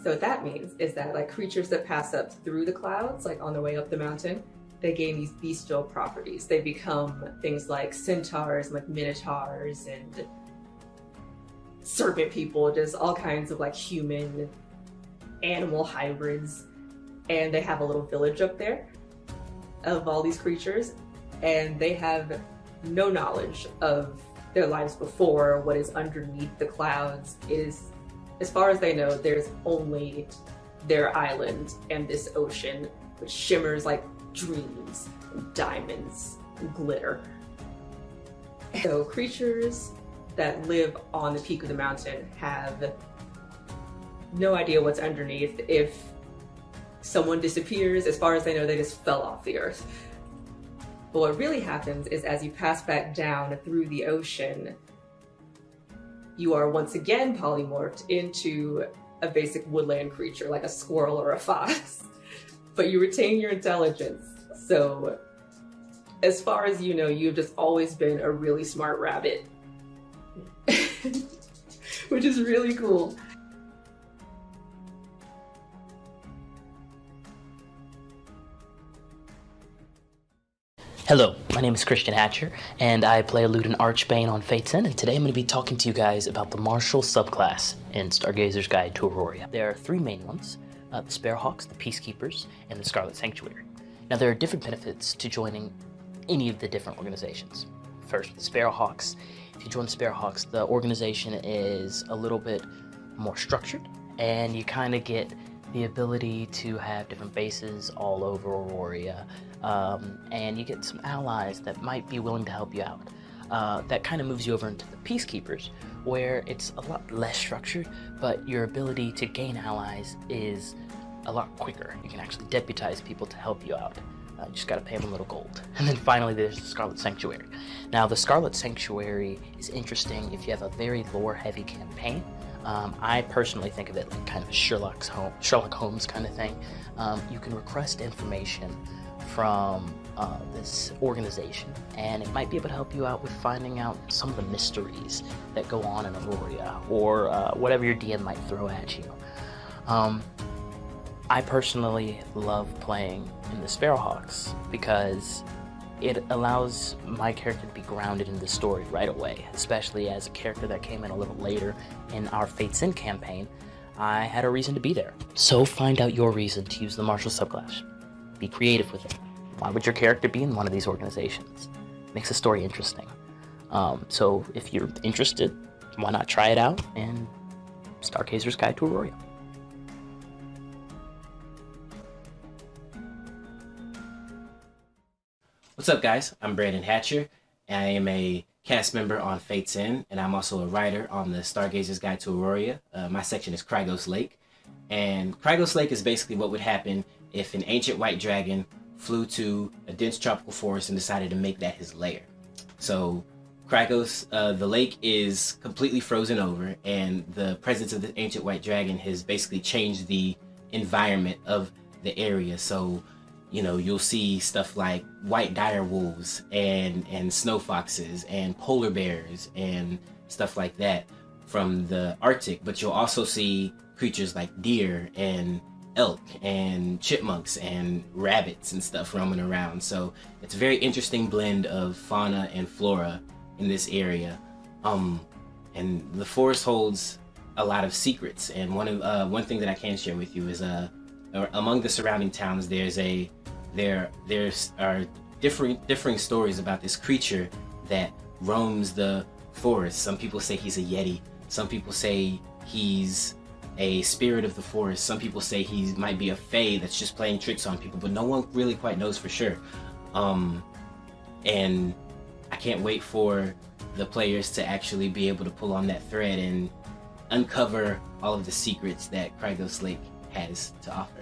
So what that means is that creatures that pass up through the clouds, on the way up the mountain, they gain these bestial properties. They become things like centaurs, like minotaurs, and serpent people, just all kinds of human animal hybrids. And they have a little village up there of all these creatures, and they have no knowledge of their lives before, what is underneath the clouds. It is, as far as they know, there's only their island and this ocean, which shimmers like dreams, and diamonds, and glitter. So creatures that live on the peak of the mountain have no idea what's underneath. If someone disappears, as far as they know, they just fell off the earth. But what really happens is as you pass back down through the ocean, you are once again polymorphed into a basic woodland creature like a squirrel or a fox, but you retain your intelligence. So as far as you know, you've just always been a really smart rabbit, which is really cool. Hello, my name is Christian Hatcher, and I play a Ludin Archbane on Fate's End, and today I'm going to be talking to you guys about the Martial subclass in Stargazer's Guide to Aurora. There are three main ones, the Sparrowhawks, the Peacekeepers, and the Scarlet Sanctuary. Now there are different benefits to joining any of the different organizations. First, the Sparrowhawks. If you join the Sparrowhawks, the organization is a little bit more structured, and you kind of get the ability to have different bases all over Aurora, and you get some allies that might be willing to help you out. That kind of moves you over into the Peacekeepers, where it's a lot less structured, but your ability to gain allies is a lot quicker. You can actually deputize people to help you out. You just gotta pay them a little gold. And then finally there's the Scarlet Sanctuary. Now the Scarlet Sanctuary is interesting if you have a very lore-heavy campaign. I personally think of it like kind of a Sherlock Holmes kind of thing. You can request information from this organization, and it might be able to help you out with finding out some of the mysteries that go on in Aurora, or whatever your DM might throw at you. I personally love playing in the Sparrowhawks because it allows my character to be grounded in the story right away, especially as a character that came in a little later in our Fate's End campaign. I had a reason to be there. So find out your reason to use the Martial subclass. Be creative with it. Why would your character be in one of these organizations? Makes the story interesting. So if you're interested, why not try it out in Stargazer's Guide to Aurora. What's up, guys? I'm Brandon Hatcher. I am a cast member on Fate's End, and I'm also a writer on the Stargazer's Guide to Aurora. My section is Krygos Lake. And Krygos Lake is basically what would happen if an ancient white dragon flew to a dense tropical forest and decided to make that his lair. So Krygos, the lake is completely frozen over, and the presence of the ancient white dragon has basically changed the environment of the area. So you know, you'll see stuff like white dire wolves and snow foxes and polar bears and stuff like that from the Arctic, but you'll also see creatures like deer and elk and chipmunks and rabbits and stuff roaming around. So it's a very interesting blend of fauna and flora in this area. And the forest holds a lot of secrets, and one thing that I can share with you is among the surrounding towns there are differing stories about this creature that roams the forest. Some people say he's a yeti, some people say he's a spirit of the forest, some people say he might be a fae that's just playing tricks on people, but no one really quite knows for sure. And I can't wait for the players to actually be able to pull on that thread and uncover all of the secrets that Krygos Lake has to offer.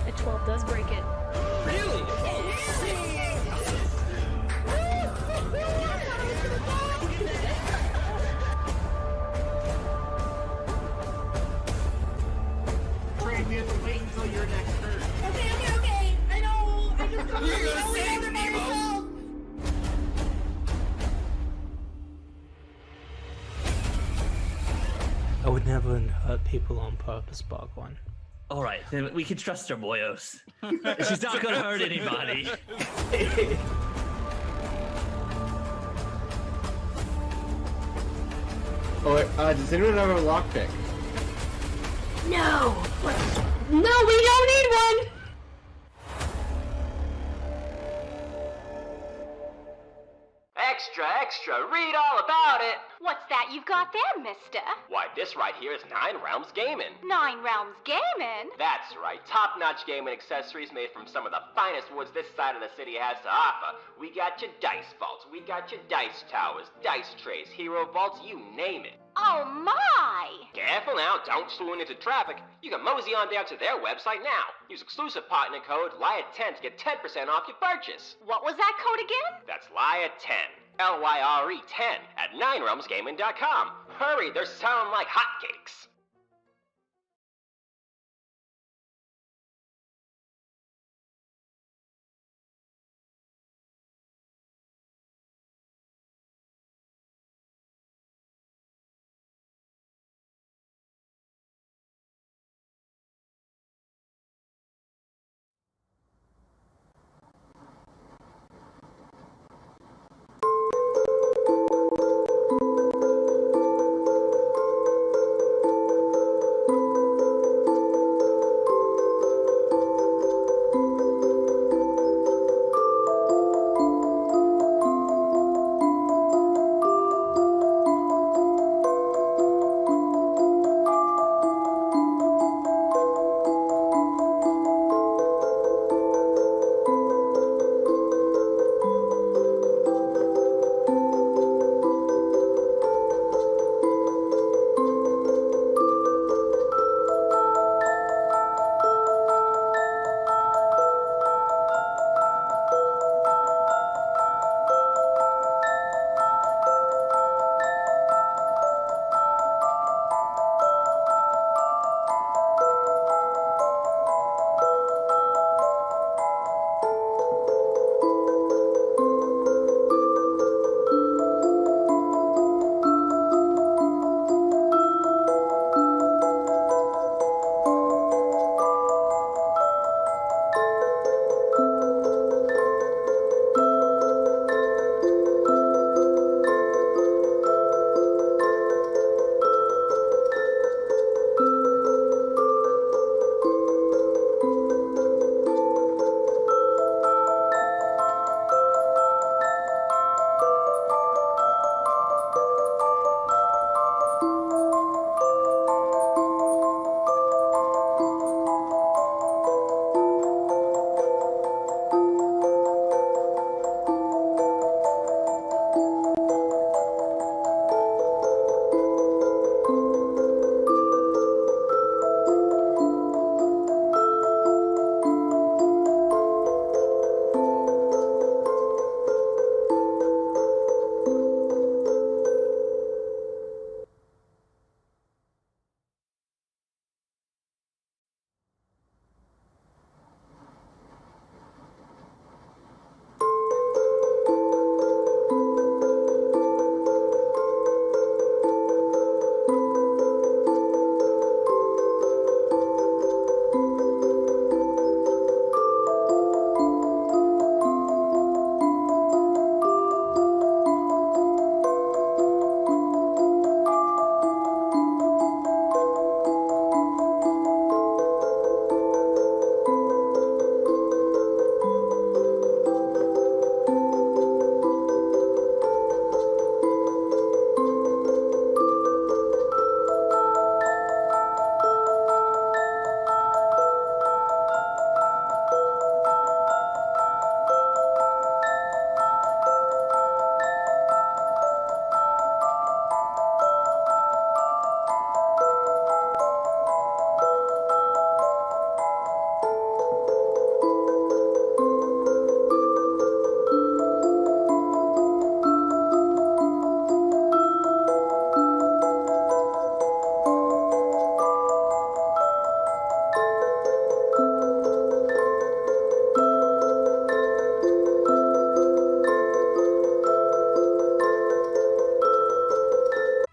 A 12 does break it. Really? Frei, we have to wait until your next turn. Okay. I know. I just don't know everybody. I would never hurt people on purpose, Bhagwan. All right, then we can trust her, boyos. She's not gonna hurt anybody. Oh, does anyone have a lockpick? No! No, we don't need one! Extra, extra, read all about it! What's that you've got there, mister? Why, this right here is 9 Realms Gaming. 9 Realms Gaming? That's right, top-notch gaming accessories made from some of the finest woods this side of the city has to offer. We got your dice vaults, we got your dice towers, dice trays, hero vaults, you name it. Oh my! Careful now, don't swoon into traffic. You can mosey on down to their website now. Use exclusive partner code LYRE10 to get 10% off your purchase. What was that code again? That's LYRE10. LYRE10 at 9realmsgaming.com. Hurry, they're selling like hotcakes.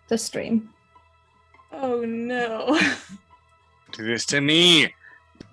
The stream. Oh no. Do this to me.